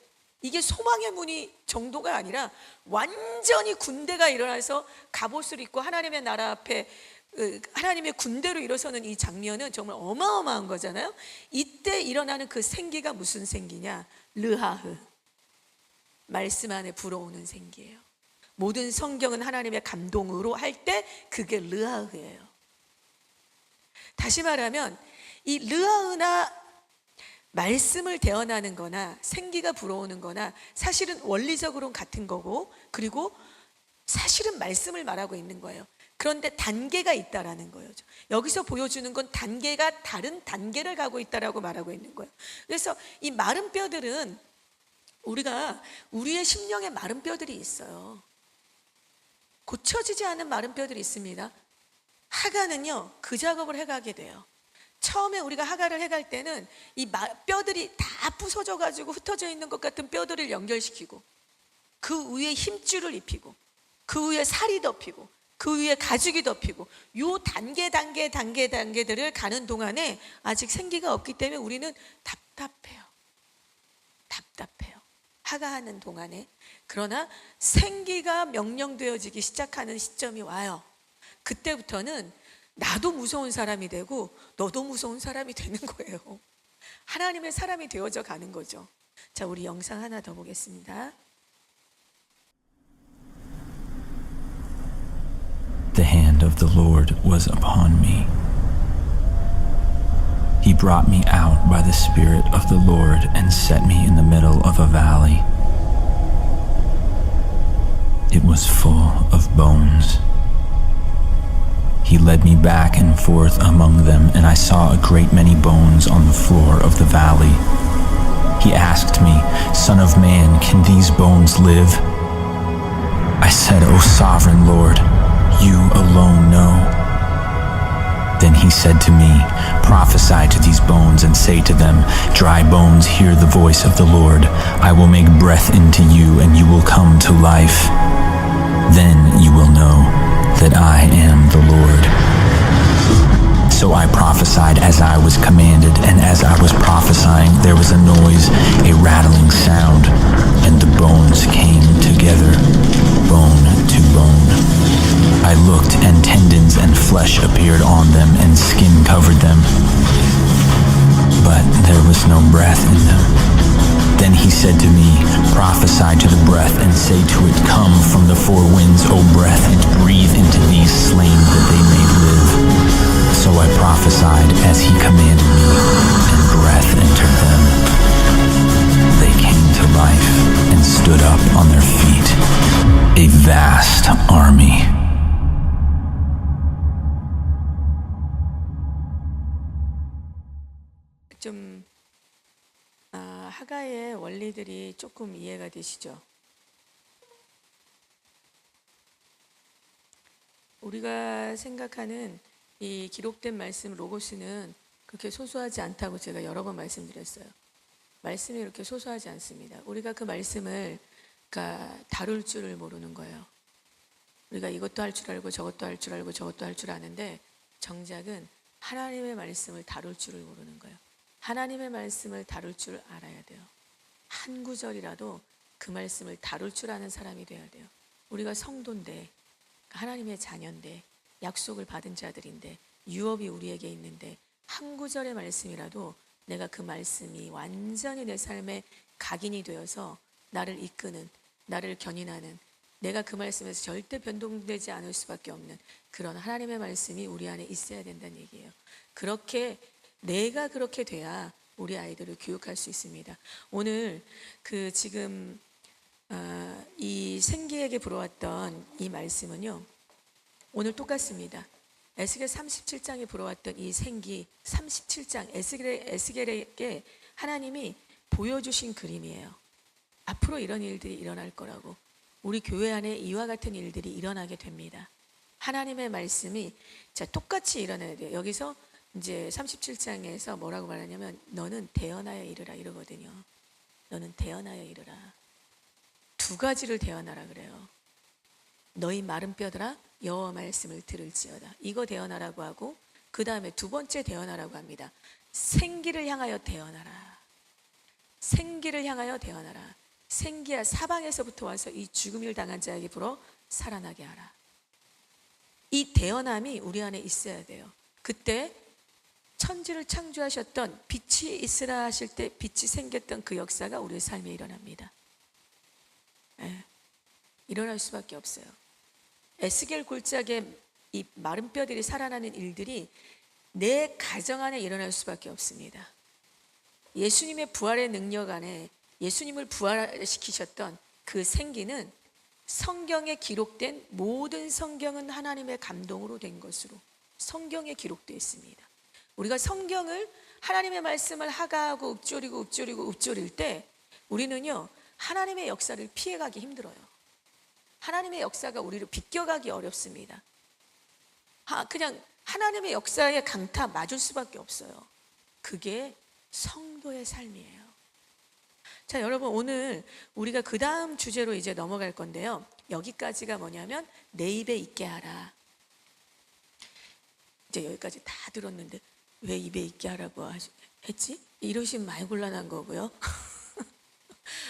Speaker 1: 이게 소망의 문이 정도가 아니라 완전히 군대가 일어나서 갑옷을 입고 하나님의 나라 앞에 하나님의 군대로 일어서는 이 장면은 정말 어마어마한 거잖아요. 이때 일어나는 그 생기가 무슨 생기냐? 르하흐 말씀 안에 불어오는 생기예요. 모든 성경은 하나님의 감동으로 할 때 그게 르하흐예요. 다시 말하면 이 르하흐나 말씀을 대언하는 거나 생기가 불어오는 거나 사실은 원리적으로는 같은 거고, 그리고 사실은 말씀을 말하고 있는 거예요. 그런데 단계가 있다라는 거예요. 여기서 보여주는 건 단계가 다른 단계를 가고 있다라고 말하고 있는 거예요. 그래서 이 마른 뼈들은 우리의 심령에 마른 뼈들이 있어요. 고쳐지지 않은 마른 뼈들이 있습니다. 하가는요, 그 작업을 해가게 돼요. 처음에 우리가 하가를 해갈 때는 이 뼈들이 다 부서져 가지고 흩어져 있는 것 같은 뼈들을 연결시키고, 그 위에 힘줄을 입히고, 그 위에 살이 덮이고, 그 위에 가죽이 덮이고, 요 단계들을 가는 동안에 아직 생기가 없기 때문에 우리는 답답해요. 하가하는 동안에. 그러나 생기가 명령되어지기 시작하는 시점이 와요. 그때부터는 나도 무서운 사람이 되고 너도 무서운 사람이 되는 거예요. 하나님의 사람이 되어져 가는 거죠. 자, 우리 영상 하나 더 보겠습니다.
Speaker 3: The hand of the Lord was upon me. He brought me out by the Spirit of the Lord and set me in the middle of a valley. It was full of bones. He led me back and forth among them, and I saw a great many bones on the floor of the valley. He asked me, "Son of man, can these bones live?" I said, "O sovereign Lord, you alone know." Then he said to me, "Prophesy to these bones and say to them, dry bones, hear the voice of the Lord. I will make breath into you, and you will come to life. Then you will know that I am the Lord." So I prophesied as I was commanded, and as I was prophesying, there was a noise, a rattling sound, and the bones came together, bone to bone. I looked, and tendons and flesh appeared on them, and skin covered them, but there was no breath in them. Then he said to me, "Prophesy to the breath, and say to it, come from the four winds, O breath, and breathe into these slain that they may live." So I prophesied as he commanded me, and breath entered them. They came to life and stood up on their feet, a vast army.
Speaker 1: 좀 하가의 원리들이 조금 이해가 되시죠? 우리가 생각하는 이 기록된 말씀 로고스는 그렇게 소소하지 않다고 제가 여러 번 말씀드렸어요. 말씀이 이렇게 소소하지 않습니다. 우리가 그 말씀을 다룰 줄을 모르는 거예요. 우리가 이것도 할 줄 알고 저것도 할 줄 알고 저것도 할 줄 아는데 정작은 하나님의 말씀을 다룰 줄을 모르는 거예요. 하나님의 말씀을 다룰 줄 알아야 돼요. 한 구절이라도 그 말씀을 다룰 줄 아는 사람이 돼야 돼요. 우리가 성도인데, 하나님의 자녀인데, 약속을 받은 자들인데, 유업이 우리에게 있는데, 한 구절의 말씀이라도 내가 그 말씀이 완전히 내 삶의 각인이 되어서 나를 이끄는, 나를 견인하는, 내가 그 말씀에서 절대 변동되지 않을 수밖에 없는 그런 하나님의 말씀이 우리 안에 있어야 된다는 얘기예요. 내가 그렇게 돼야 우리 아이들을 교육할 수 있습니다. 오늘 지금 이 생기에게 불어왔던 이 말씀은요, 오늘 똑같습니다. 에스겔 37장에 불어왔던 이 생기 37장 에스겔에게 하나님이 보여주신 그림이에요. 앞으로 이런 일들이 일어날 거라고, 우리 교회 안에 이와 같은 일들이 일어나게 됩니다. 하나님의 말씀이 똑같이 일어나야 돼요. 여기서 이제 37장에서 뭐라고 말하냐면, 너는 대언하여 이르라 이러거든요. 너는 대언하여 이르라. 두 가지를 대언하라 그래요. 너희 마른 뼈들아 여호와 말씀을 들을지어다. 이거 대언하라고 하고, 그 다음에 두 번째 대언하라고 합니다. 생기를 향하여 대언하라. 생기를 향하여 대언하라. 생기야, 사방에서부터 와서 이 죽음을 당한 자에게 불어 살아나게 하라. 이 대언함이 우리 안에 있어야 돼요. 그때 천지를 창조하셨던 빛이 있으라 하실 때 빛이 생겼던 그 역사가 우리의 삶에 일어납니다. 일어날 수밖에 없어요. 에스겔 골짜기에 이 마른 뼈들이 살아나는 일들이 내 가정 안에 일어날 수밖에 없습니다. 예수님의 부활의 능력 안에 예수님을 부활시키셨던 그 생기는 성경에 기록된 모든 성경은 하나님의 감동으로 된 것으로 성경에 기록되어 있습니다. 우리가 성경을 하나님의 말씀을 하가하고 읊조릴 때 우리는요 하나님의 역사를 피해가기 힘들어요. 하나님의 역사가 우리를 비껴가기 어렵습니다. 그냥 하나님의 역사에 강타 맞을 수밖에 없어요. 그게 성도의 삶이에요. 자, 여러분 오늘 우리가 그 다음 주제로 이제 넘어갈 건데요. 여기까지가 뭐냐면 내 입에 있게 하라. 이제 여기까지 다 들었는데 왜 입에 있게 하라고 했지? 이러시면 많이 곤란한 거고요.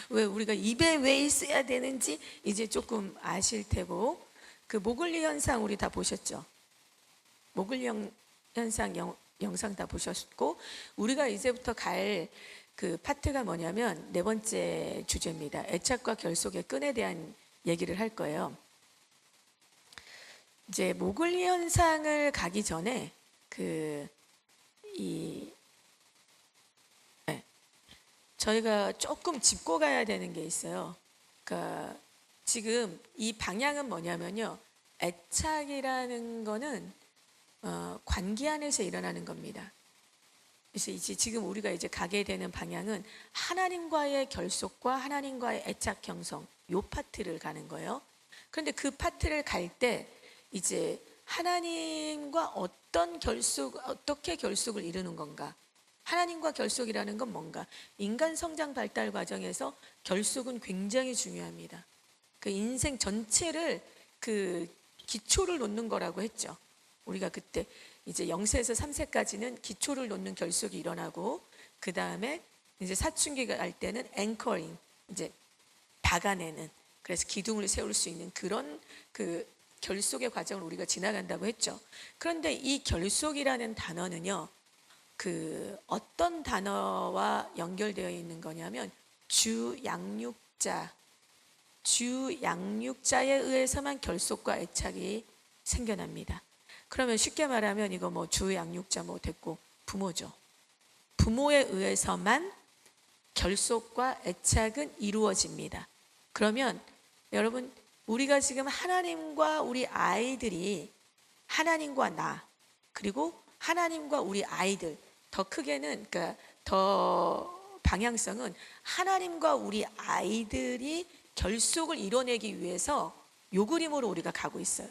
Speaker 1: 왜 우리가 입에 왜 있어야 되는지 이제 조금 아실 테고, 그 모글리 현상 우리 다 보셨죠? 모글리 현상 영상 다 보셨고, 우리가 이제부터 갈 그 파트가 뭐냐면 네 번째 주제입니다. 애착과 결속의 끈에 대한 얘기를 할 거예요. 이제 모글리 현상을 가기 전에 저희가 조금 짚고 가야 되는 게 있어요. 그러니까 지금 이 방향은 뭐냐면요, 애착이라는 거는 관계 안에서 일어나는 겁니다. 그래서 이제 지금 우리가 이제 가게 되는 방향은 하나님과의 결속과 하나님과의 애착 형성, 요 파트를 가는 거예요. 그런데 그 파트를 갈 때 이제 하나님과 어떻게 결속을 이루는 건가? 하나님과 결속이라는 건 뭔가? 인간 성장 발달 과정에서 결속은 굉장히 중요합니다. 그 인생 전체를 그 기초를 놓는 거라고 했죠. 우리가 그때 이제 0세에서 3세까지는 기초를 놓는 결속이 일어나고, 그 다음에 이제 사춘기가 갈 때는 앵커링, 이제 박아내는, 그래서 기둥을 세울 수 있는 그런 그 결속의 과정을 우리가 지나간다고 했죠. 그런데 이 결속이라는 단어는요, 그 어떤 단어와 연결되어 있는 거냐면 주양육자에 의해서만 결속과 애착이 생겨납니다. 그러면 쉽게 말하면 이거 뭐 주양육자 뭐 됐고 부모죠. 부모에 의해서만 결속과 애착은 이루어집니다. 그러면 여러분, 우리가 지금 하나님과 우리 아이들이, 하나님과 나, 그리고 하나님과 우리 아이들, 더 크게는, 그러니까 더 방향성은 하나님과 우리 아이들이 결속을 이뤄내기 위해서 요 그림으로 우리가 가고 있어요.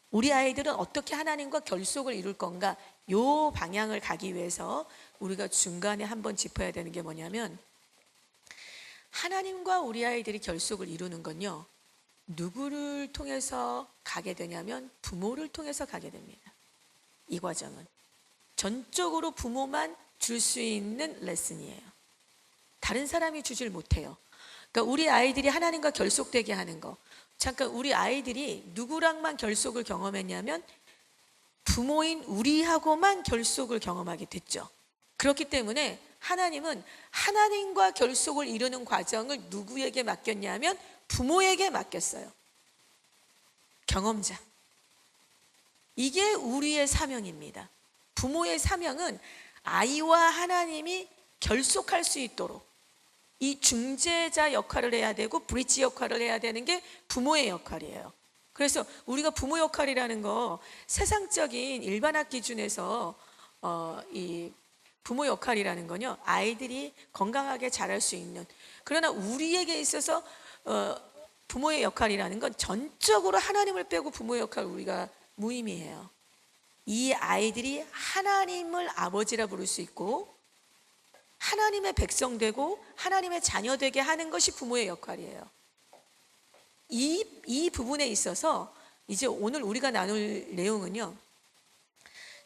Speaker 1: 우리 아이들은 어떻게 하나님과 결속을 이룰 건가, 요 방향을 가기 위해서 우리가 중간에 한번 짚어야 되는 게 뭐냐면, 하나님과 우리 아이들이 결속을 이루는 건요, 누구를 통해서 가게 되냐면 부모를 통해서 가게 됩니다. 이 과정은 전적으로 부모만 줄 수 있는 레슨이에요. 다른 사람이 주질 못해요. 그러니까 우리 아이들이 하나님과 결속되게 하는 거, 잠깐 우리 아이들이 누구랑만 결속을 경험했냐면 부모인 우리하고만 결속을 경험하게 됐죠. 그렇기 때문에 하나님은 하나님과 결속을 이루는 과정을 누구에게 맡겼냐면 부모에게 맡겼어요. 경험자. 이게 우리의 사명입니다. 부모의 사명은 아이와 하나님이 결속할 수 있도록 이 중재자 역할을 해야 되고 브릿지 역할을 해야 되는 게 부모의 역할이에요. 그래서 우리가 부모 역할이라는 거 세상적인 일반학 기준에서 이 부모 역할이라는 건요, 아이들이 건강하게 자랄 수 있는, 그러나 우리에게 있어서 부모의 역할이라는 건 전적으로 하나님을 빼고 부모의 역할을 우리가 무의미해요. 이 아이들이 하나님을 아버지라 부를 수 있고 하나님의 백성 되고 하나님의 자녀 되게 하는 것이 부모의 역할이에요. 이 부분에 있어서 이제 오늘 우리가 나눌 내용은요,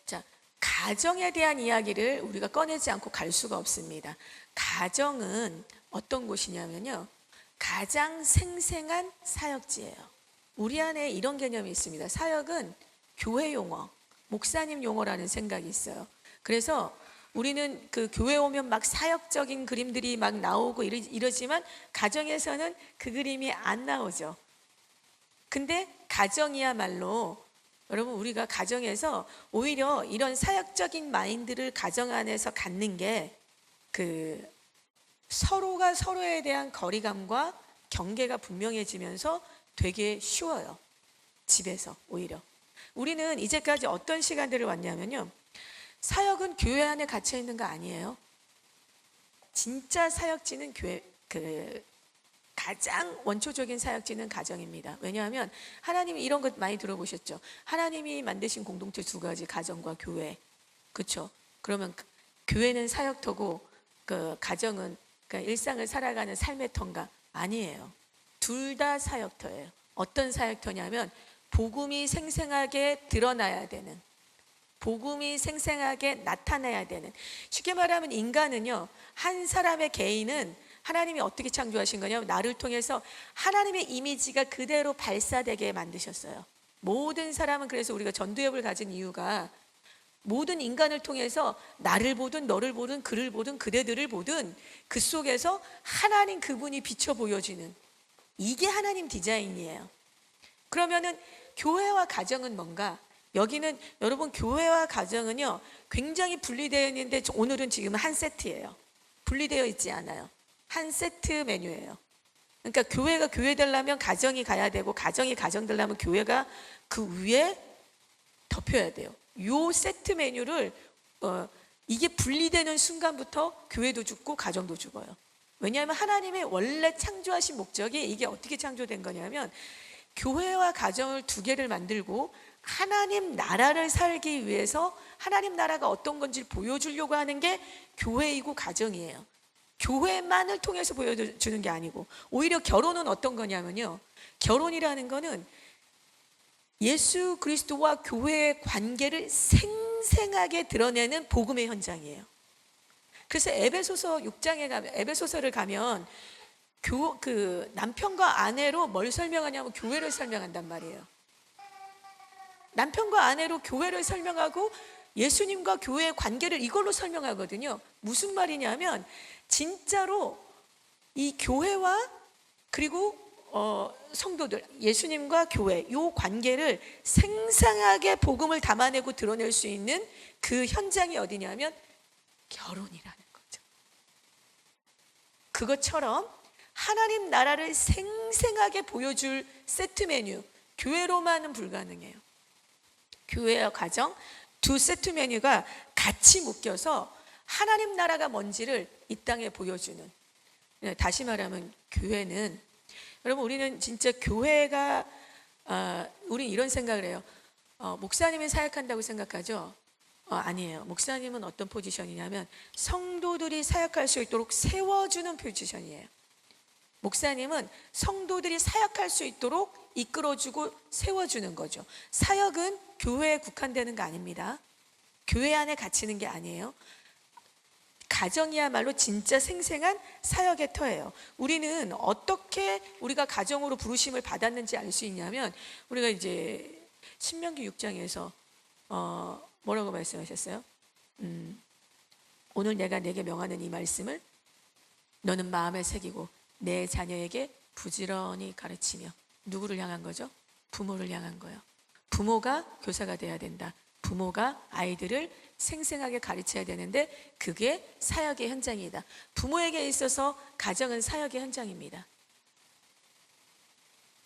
Speaker 1: 자, 가정에 대한 이야기를 우리가 꺼내지 않고 갈 수가 없습니다. 가정은 어떤 곳이냐면요, 가장 생생한 사역지예요. 우리 안에 이런 개념이 있습니다. 사역은 교회 용어, 목사님 용어라는 생각이 있어요. 그래서 우리는 그 교회 오면 막 사역적인 그림들이 막 나오고 이러지만 가정에서는 그 그림이 안 나오죠. 근데 가정이야말로 여러분, 우리가 가정에서 오히려 이런 사역적인 마인드를 가정 안에서 갖는 게 그 서로가 서로에 대한 거리감과 경계가 분명해지면서 되게 쉬워요. 집에서 오히려. 우리는 이제까지 어떤 시간들을 왔냐면요, 사역은 교회 안에 갇혀 있는 거 아니에요. 진짜 사역지는 교회, 가장 원초적인 사역지는 가정입니다. 왜냐하면 하나님이 이런 것 많이 들어보셨죠. 하나님이 만드신 공동체 두 가지, 가정과 교회. 그렇죠? 그러면 교회는 사역터고 그 가정은 일상을 살아가는 삶의 터인가? 아니에요. 둘 다 사역터예요. 어떤 사역터냐면 복음이 생생하게 드러나야 되는, 복음이 생생하게 나타나야 되는. 쉽게 말하면 인간은요, 한 사람의 개인은 하나님이 어떻게 창조하신 거냐면 나를 통해서 하나님의 이미지가 그대로 발사되게 만드셨어요. 모든 사람은, 그래서 우리가 전두엽을 가진 이유가 모든 인간을 통해서 나를 보든 너를 보든 그를 보든 그대들을 보든 그 속에서 하나님 그분이 비춰 보여지는, 이게 하나님 디자인이에요. 그러면은 교회와 가정은 뭔가? 여기는 여러분, 교회와 가정은요 굉장히 분리되어 있는데 오늘은 지금 한 세트예요. 분리되어 있지 않아요. 한 세트 메뉴예요. 그러니까 교회가 교회 되려면 가정이 가야 되고, 가정이 가정 되려면 교회가 그 위에 덮여야 돼요. 요 세트 메뉴를 이게 분리되는 순간부터 교회도 죽고 가정도 죽어요. 왜냐하면 하나님의 원래 창조하신 목적이, 이게 어떻게 창조된 거냐면 교회와 가정을 두 개를 만들고 하나님 나라를 살기 위해서 하나님 나라가 어떤 건지 보여주려고 하는 게 교회이고 가정이에요. 교회만을 통해서 보여주는 게 아니고, 오히려 결혼은 어떤 거냐면요, 결혼이라는 거는 예수 그리스도와 교회의 관계를 생생하게 드러내는 복음의 현장이에요. 그래서 에베소서 6장에 가면, 에베소서를 가면 그 남편과 아내로 뭘 설명하냐면 교회를 설명한단 말이에요. 남편과 아내로 교회를 설명하고 예수님과 교회의 관계를 이걸로 설명하거든요. 무슨 말이냐면 진짜로 이 교회와 그리고 성도들, 예수님과 교회, 이 관계를 생생하게 복음을 담아내고 드러낼 수 있는 그 현장이 어디냐면 결혼이라는 거죠. 그것처럼 하나님 나라를 생생하게 보여줄 세트 메뉴, 교회로만은 불가능해요. 교회와 가정 두 세트 메뉴가 같이 묶여서 하나님 나라가 뭔지를 이 땅에 보여주는, 다시 말하면 교회는, 여러분 우리는 진짜 교회가 우리 이런 생각을 해요. 목사님이 사역한다고 생각하죠? 아니에요. 목사님은 어떤 포지션이냐면 성도들이 사역할 수 있도록 세워주는 포지션이에요. 목사님은 성도들이 사역할 수 있도록 이끌어주고 세워주는 거죠. 사역은 교회에 국한되는 거 아닙니다. 교회 안에 갇히는 게 아니에요. 가정이야말로 진짜 생생한 사역의 터예요. 우리는 어떻게 우리가 가정으로 부르심을 받았는지 알 수 있냐면, 우리가 이제 신명기 6장에서 뭐라고 말씀하셨어요? 오늘 내가 내게 명하는 이 말씀을 너는 마음에 새기고 내 자녀에게 부지런히 가르치며. 누구를 향한 거죠? 부모를 향한 거예요. 부모가 교사가 돼야 된다. 부모가 아이들을 생생하게 가르쳐야 되는데 그게 사역의 현장이다. 부모에게 있어서 가정은 사역의 현장입니다.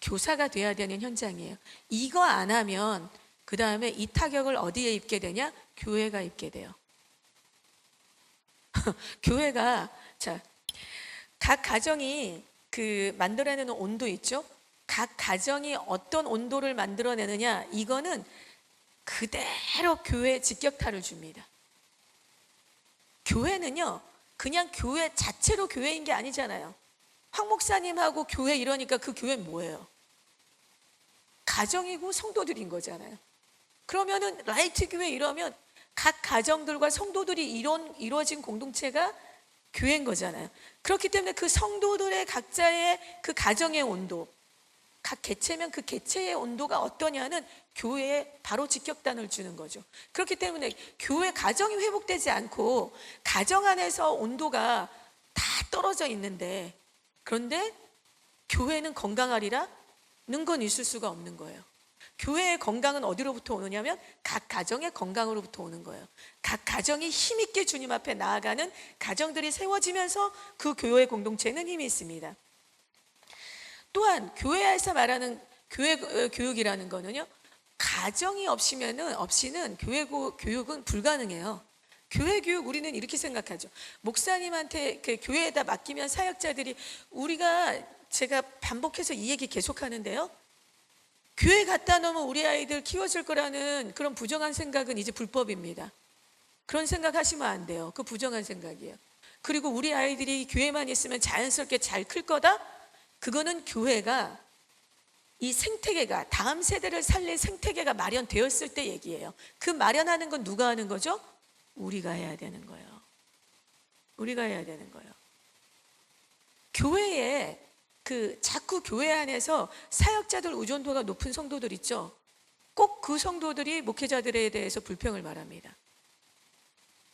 Speaker 1: 교사가 돼야 되는 현장이에요. 이거 안 하면 그 다음에 이 타격을 어디에 입게 되냐? 교회가 입게 돼요. 교회가, 자, 각 가정이 그 만들어내는 온도 있죠? 각 가정이 어떤 온도를 만들어내느냐, 이거는 그대로 교회에 직격탄을 줍니다. 교회는요, 그냥 교회 자체로 교회인 게 아니잖아요. 황 목사님하고 교회 이러니까 그 교회는 뭐예요? 가정이고 성도들인 거잖아요. 그러면은 라이트 교회 이러면 각 가정들과 성도들이 이루어진 공동체가 교회인 거잖아요. 그렇기 때문에 그 성도들의 각자의 그 가정의 온도, 각 개체면 그 개체의 온도가 어떠냐는 교회에 바로 직격탄을 주는 거죠. 그렇기 때문에 교회 가정이 회복되지 않고 가정 안에서 온도가 다 떨어져 있는데, 그런데 교회는 건강하리라? 건 있을 수가 없는 거예요. 교회의 건강은 어디로부터 오느냐면 각 가정의 건강으로부터 오는 거예요. 각 가정이 힘있게 주님 앞에 나아가는 가정들이 세워지면서 그 교회 공동체는 힘이 있습니다. 또한 교회에서 말하는 교회 교육이라는 거는요, 가정이 없이는 교육은 불가능해요. 교회 교육, 우리는 이렇게 생각하죠. 목사님한테 교회에다 맡기면 사역자들이, 제가 반복해서 이 얘기 계속 하는데요, 교회 갖다 놓으면 우리 아이들 키워줄 거라는 그런 부정한 생각은 이제 불법입니다. 그런 생각 하시면 안 돼요. 그 부정한 생각이에요. 그리고 우리 아이들이 교회만 있으면 자연스럽게 잘 클 거다? 그거는 교회가 이 생태계가, 다음 세대를 살릴 생태계가 마련되었을 때 얘기예요. 그 마련하는 건 누가 하는 거죠? 우리가 해야 되는 거예요. 우리가 해야 되는 거예요. 교회에 자꾸 교회 안에서 사역자들 의존도가 높은 성도들 있죠. 꼭 그 성도들이 목회자들에 대해서 불평을 말합니다.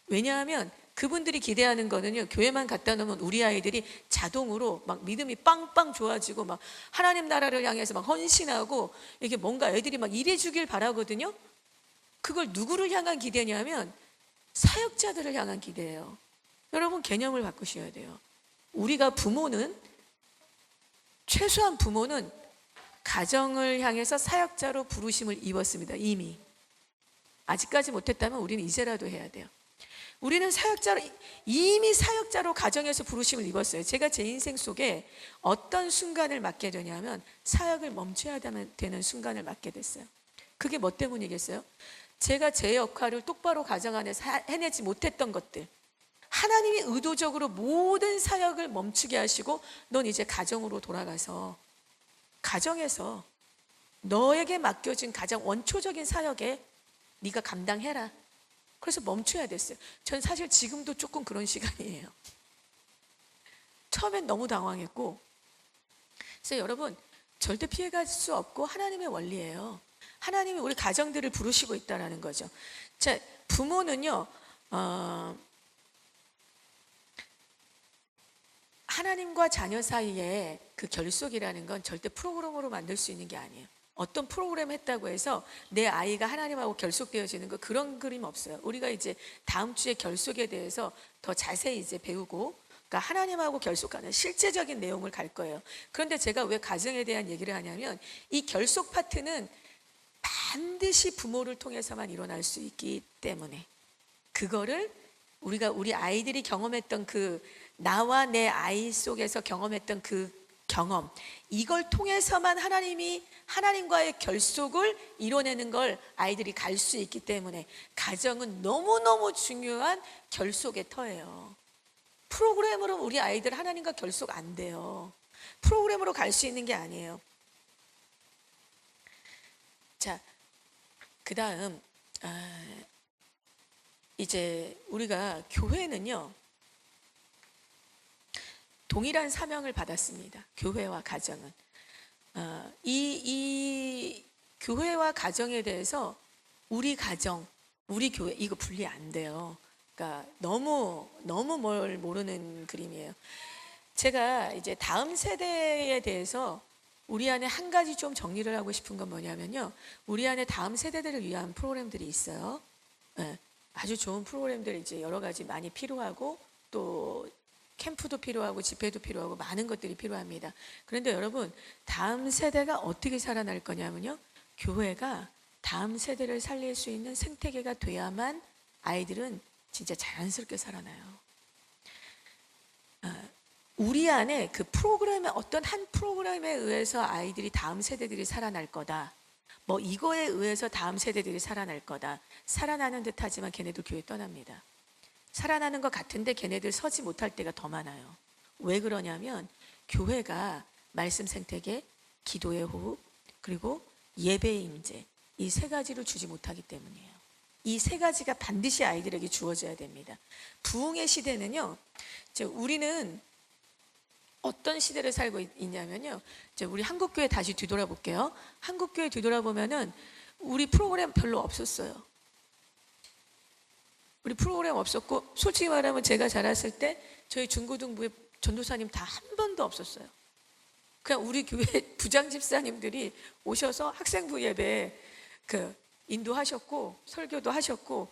Speaker 1: 왜냐하면 그분들이 기대하는 거는요, 교회만 갖다 놓으면 우리 아이들이 자동으로 막 믿음이 빵빵 좋아지고 막 하나님 나라를 향해서 막 헌신하고, 이게 뭔가 애들이 막 이래 주길 바라거든요. 그걸 누구를 향한 기대냐면 사역자들을 향한 기대예요. 여러분, 개념을 바꾸셔야 돼요. 최소한 부모는 가정을 향해서 사역자로 부르심을 입었습니다. 이미. 아직까지 못했다면 우리는 이제라도 해야 돼요. 우리는 이미 사역자로 가정에서 부르심을 입었어요. 제가 제 인생 속에 어떤 순간을 맞게 되냐면 사역을 멈춰야 되는 순간을 맞게 됐어요. 그게 뭐 때문이겠어요? 제가 제 역할을 똑바로 가정 안에서 해내지 못했던 것들, 하나님이 의도적으로 모든 사역을 멈추게 하시고, 넌 이제 가정으로 돌아가서 가정에서 너에게 맡겨진 가장 원초적인 사역에 네가 감당해라. 그래서 멈춰야 됐어요. 전 사실 지금도 조금 그런 시간이에요. 처음엔 너무 당황했고. 그래서 여러분, 절대 피해갈 수 없고 하나님의 원리예요. 하나님이 우리 가정들을 부르시고 있다는 거죠. 자, 부모는요, 하나님과 자녀 사이에 그 결속이라는 건 절대 프로그램으로 만들 수 있는 게 아니에요. 어떤 프로그램 했다고 해서 내 아이가 하나님하고 결속되어지는 거, 그런 그림 없어요. 우리가 이제 다음 주에 결속에 대해서 더 자세히 이제 배우고, 그러니까 하나님하고 결속하는 실제적인 내용을 갈 거예요. 그런데 제가 왜 가정에 대한 얘기를 하냐면, 이 결속 파트는 반드시 부모를 통해서만 일어날 수 있기 때문에, 그거를 우리 아이들이 경험했던 나와 내 아이 속에서 경험했던 그 경험, 이걸 통해서만 하나님과의 결속을 이뤄내는 걸 아이들이 갈 수 있기 때문에, 가정은 너무너무 중요한 결속의 터예요. 프로그램으로 우리 아이들 하나님과 결속 안 돼요. 프로그램으로 갈 수 있는 게 아니에요. 자, 그 다음 이제 우리가 교회는요, 동일한 사명을 받았습니다. 교회와 가정은. 이 교회와 가정에 대해서 우리 가정, 우리 교회, 이거 분리 안 돼요. 그러니까 너무 뭘 모르는 그림이에요. 제가 이제 다음 세대에 대해서 우리 안에 한 가지 좀 정리를 하고 싶은 건 뭐냐면요, 우리 안에 다음 세대들을 위한 프로그램들이 있어요. 네, 아주 좋은 프로그램들 이제 여러 가지 많이 필요하고, 또 캠프도 필요하고 집회도 필요하고 많은 것들이 필요합니다. 그런데 여러분, 다음 세대가 어떻게 살아날 거냐면요, 교회가 다음 세대를 살릴 수 있는 생태계가 돼야만 아이들은 진짜 자연스럽게 살아나요. 우리 안에 그 프로그램에, 어떤 한 프로그램에 의해서 아이들이, 다음 세대들이 살아날 거다, 뭐 이거에 의해서 다음 세대들이 살아날 거다, 살아나는 듯 하지만 걔네들 교회 떠납니다. 살아나는 것 같은데 걔네들 서지 못할 때가 더 많아요. 왜 그러냐면, 교회가 말씀 생태계, 기도의 호흡, 그리고 예배의 임재, 이 세 가지를 주지 못하기 때문이에요. 이 세 가지가 반드시 아이들에게 주어져야 됩니다. 부흥의 시대는요, 우리는 어떤 시대를 살고 있냐면요, 우리 한국교회 다시 뒤돌아볼게요. 한국교회 뒤돌아보면은 우리 프로그램 별로 없었어요. 우리 프로그램 없었고, 솔직히 말하면 제가 자랐을 때 저희 중고등부에 전도사님 다 한 번도 없었어요. 그냥 우리 교회 부장 집사님들이 오셔서 학생부 예배 인도하셨고 설교도 하셨고,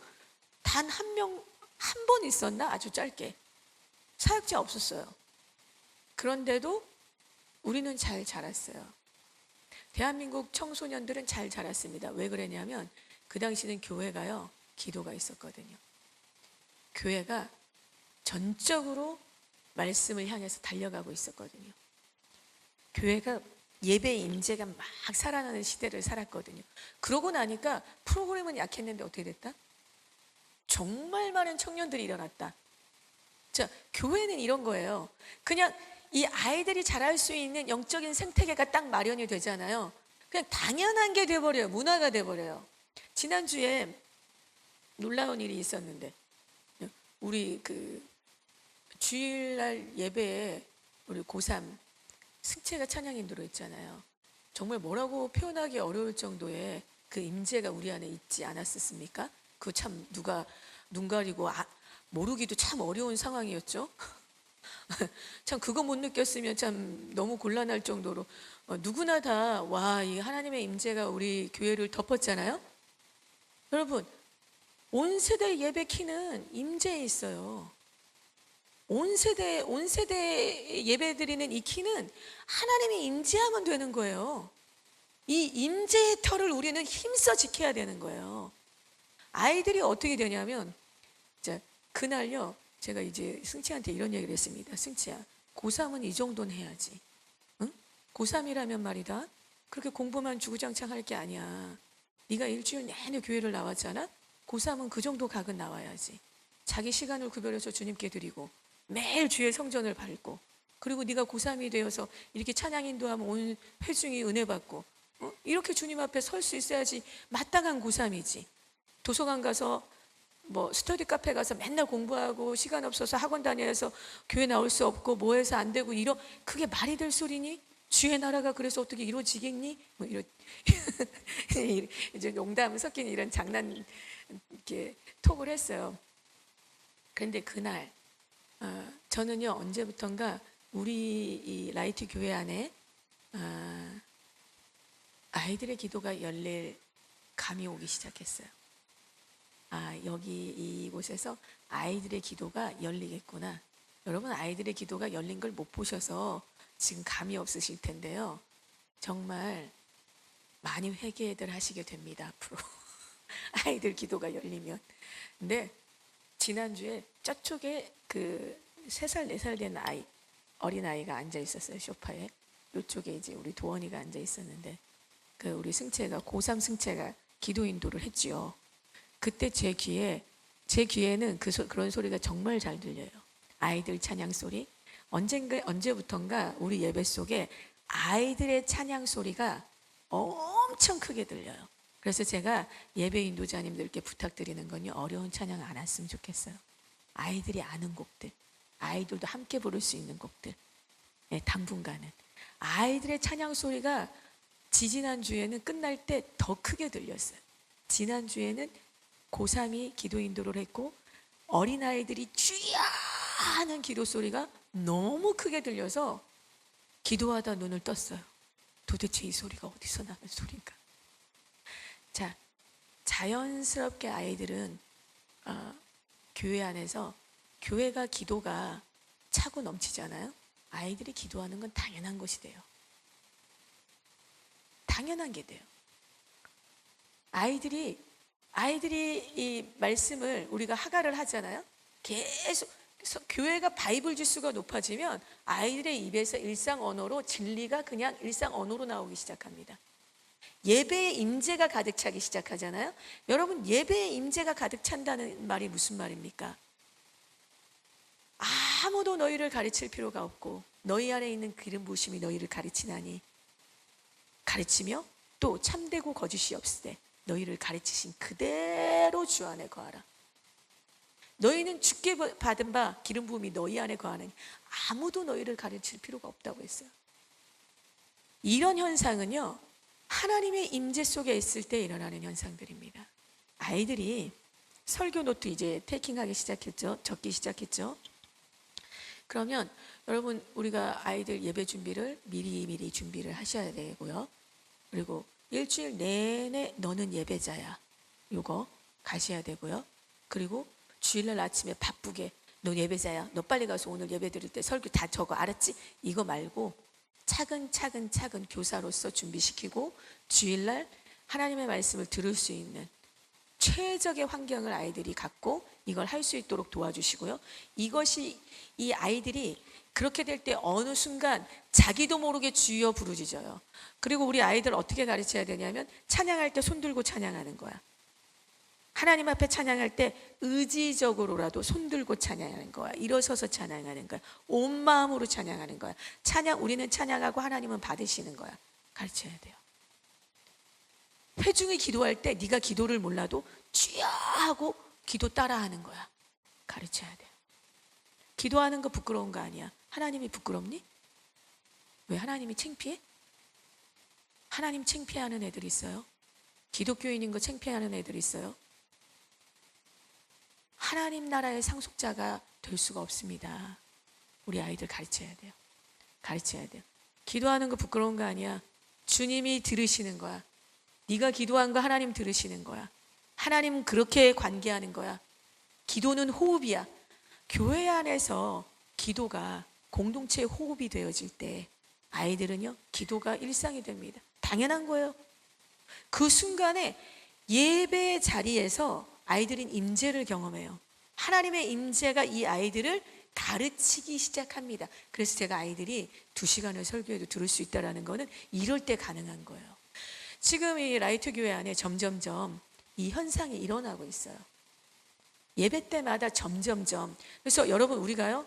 Speaker 1: 단 한 명 한 번 있었나? 아주 짧게. 사역자 없었어요. 그런데도 우리는 잘 자랐어요. 대한민국 청소년들은 잘 자랐습니다. 왜 그랬냐면 그 당시는 교회가요, 기도가 있었거든요. 교회가 전적으로 말씀을 향해서 달려가고 있었거든요. 교회가 예배 임재가 막 살아나는 시대를 살았거든요. 그러고 나니까 프로그램은 약했는데 어떻게 됐다? 정말 많은 청년들이 일어났다. 자, 교회는 이런 거예요. 그냥 이 아이들이 자랄 수 있는 영적인 생태계가 딱 마련이 되잖아요. 그냥 당연한 게 돼버려요. 문화가 돼버려요. 지난주에 놀라운 일이 있었는데, 우리 주일날 예배에 우리 고3 승채가 찬양 인도로 있잖아요. 정말 뭐라고 표현하기 어려울 정도의 그 임재가 우리 안에 있지 않았었습니까? 그 참 누가 눈 가리고 모르기도 참 어려운 상황이었죠. 참 그거 못 느꼈으면 참 너무 곤란할 정도로 누구나 다 와, 이 하나님의 임재가 우리 교회를 덮었잖아요. 여러분, 온 세대 예배 키는 임재에 있어요. 온 세대 예배 드리는 이 키는 하나님이 임재하면 되는 거예요. 이 임재의 터를 우리는 힘써 지켜야 되는 거예요. 아이들이 어떻게 되냐면, 자, 그날요, 제가 이제 승치한테 이런 얘기를 했습니다. 승치야, 고3은 이 정도는 해야지. 응? 고3이라면 말이다, 그렇게 공부만 주구장창 할 게 아니야. 네가 일주일 내내 교회를 나왔잖아. 고3은 그 정도 각은 나와야지. 자기 시간을 구별해서 주님께 드리고 매일 주의 성전을 밟고, 그리고 네가 고3이 되어서 이렇게 찬양 인도하면 온 회중이 은혜 받고, 이렇게 주님 앞에 설 수 있어야지 마땅한 고3이지. 도서관 가서 뭐 스터디 카페 가서 맨날 공부하고 시간 없어서 학원 다녀서 교회 나올 수 없고 뭐 해서 안 되고, 그게 말이 될 소리니? 주의 나라가 그래서 어떻게 이루어지겠니? 뭐 이제 농담 섞인 이런 장난 이렇게 톡을 했어요. 그런데 그날 저는요, 언제부턴가 우리 이 라이트 교회 안에 아이들의 기도가 열릴 감이 오기 시작했어요. 여기 이곳에서 아이들의 기도가 열리겠구나. 여러분, 아이들의 기도가 열린 걸 못 보셔서 지금 감이 없으실 텐데요. 정말 많이 회개들 하시게 됩니다, 앞으로. 아이들 기도가 열리면. 근데 지난주에 저쪽에 3살, 4살 된 어린아이가 앉아 있었어요, 소파에. 이쪽에 이제 우리 도원이가 앉아 있었는데, 우리 승채가, 고3 승채가 기도 인도를 했지요. 그때 제 귀에는 그런 소리가 정말 잘 들려요. 아이들 찬양 소리. 언제부턴가 우리 예배 속에 아이들의 찬양 소리가 엄청 크게 들려요. 그래서 제가 예배 인도자님들께 부탁드리는 건요, 어려운 찬양 안 했으면 좋겠어요. 아이들이 아는 곡들, 아이들도 함께 부를 수 있는 곡들, 당분간은 아이들의 찬양 소리가 지지난주에는 끝날 때 더 크게 들렸어요. 지난주에는 고3이 기도 인도를 했고 어린아이들이 주야 하는 기도 소리가 너무 크게 들려서 기도하다 눈을 떴어요. 도대체 이 소리가 어디서 나는 소리인가? 자, 자연스럽게 아이들은 교회 안에서, 교회가 기도가 차고 넘치잖아요. 아이들이 기도하는 건 당연한 것이 돼요. 당연한 게 돼요. 아이들이 이 말씀을 우리가 하가를 하잖아요. 계속 교회가 바이블 지수가 높아지면 아이들의 입에서 일상 언어로 진리가 그냥 일상 언어로 나오기 시작합니다. 예배의 임재가 가득 차기 시작하잖아요. 여러분, 예배의 임재가 가득 찬다는 말이 무슨 말입니까? 아무도 너희를 가르칠 필요가 없고 너희 안에 있는 기름 부으심이 너희를 가르치나니, 가르치며 또 참되고 거짓이 없으되 너희를 가르치신 그대로 주 안에 거하라. 너희는 주께 받은 바 기름 부음이 너희 안에 거하느니 아무도 너희를 가르칠 필요가 없다고 했어요. 이런 현상은요, 하나님의 임재 속에 있을 때 일어나는 현상들입니다. 아이들이 설교 노트 이제 테이킹하기 시작했죠. 적기 시작했죠. 그러면 여러분 우리가 아이들 예배 준비를 미리 준비를 하셔야 되고요. 그리고 일주일 내내 너는 예배자야. 요거 가셔야 되고요. 그리고 주일날 아침에 바쁘게 너 예배자야. 너 빨리 가서 오늘 예배 드릴 때 설교 다 적어. 알았지? 이거 말고 차근차근 교사로서 준비시키고 주일날 하나님의 말씀을 들을 수 있는 최적의 환경을 아이들이 갖고 이걸 할 수 있도록 도와주시고요. 이것이 이 아이들이 그렇게 될 때 어느 순간 자기도 모르게 주여 부르짖어요. 그리고 우리 아이들 어떻게 가르쳐야 되냐면 찬양할 때 손 들고 찬양하는 거야. 하나님 앞에 찬양할 때 의지적으로라도 손 들고 찬양하는 거야. 일어서서 찬양하는 거야. 온 마음으로 찬양하는 거야. 우리는 찬양하고 하나님은 받으시는 거야. 가르쳐야 돼요. 회중이 기도할 때 네가 기도를 몰라도 주여 하고 기도 따라하는 거야. 가르쳐야 돼요. 기도하는 거 부끄러운 거 아니야. 하나님이 부끄럽니? 왜 하나님이 창피해? 하나님 창피해하는 애들 있어요? 기독교인인 거 창피해하는 애들 있어요? 하나님 나라의 상속자가 될 수가 없습니다. 우리 아이들 가르쳐야 돼요. 가르쳐야 돼요. 기도하는 거 부끄러운 거 아니야. 주님이 들으시는 거야. 네가 기도한 거 하나님 들으시는 거야. 하나님 그렇게 관계하는 거야. 기도는 호흡이야. 교회 안에서 기도가 공동체의 호흡이 되어질 때 아이들은요 기도가 일상이 됩니다. 당연한 거예요. 그 순간에 예배 자리에서 아이들은 임재를 경험해요. 하나님의 임재가 이 아이들을 가르치기 시작합니다. 그래서 제가 아이들이 2시간을 설교해도 들을 수 있다는 거는 이럴 때 가능한 거예요. 지금 이 라이트 교회 안에 점점점 이 현상이 일어나고 있어요. 예배 때마다 점점점. 그래서 여러분 우리가요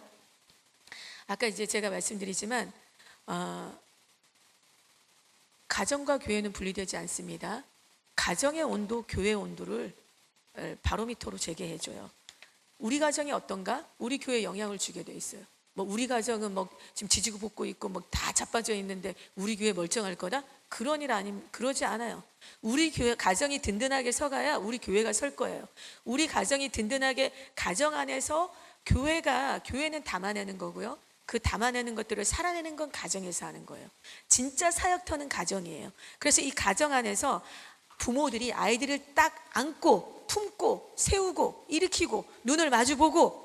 Speaker 1: 아까 이제 제가 말씀드리지만 가정과 교회는 분리되지 않습니다. 가정의 온도, 교회 온도를 바로미터로 재개해줘요. 우리 가정이 어떤가? 우리 교회에 영향을 주게 돼 있어요. 뭐 우리 가정은 뭐 지금 지지고 볶고 있고 뭐 다 자빠져 있는데 우리 교회 멀쩡할 거다? 그런 일 아님 그러지 않아요. 우리 교회 가정이 든든하게 서가야 우리 교회가 설 거예요. 우리 가정이 든든하게 가정 안에서 교회는 담아내는 거고요. 그 담아내는 것들을 살아내는 건 가정에서 하는 거예요. 진짜 사역터는 가정이에요. 그래서 이 가정 안에서 부모들이 아이들을 딱 안고 품고 세우고 일으키고 눈을 마주보고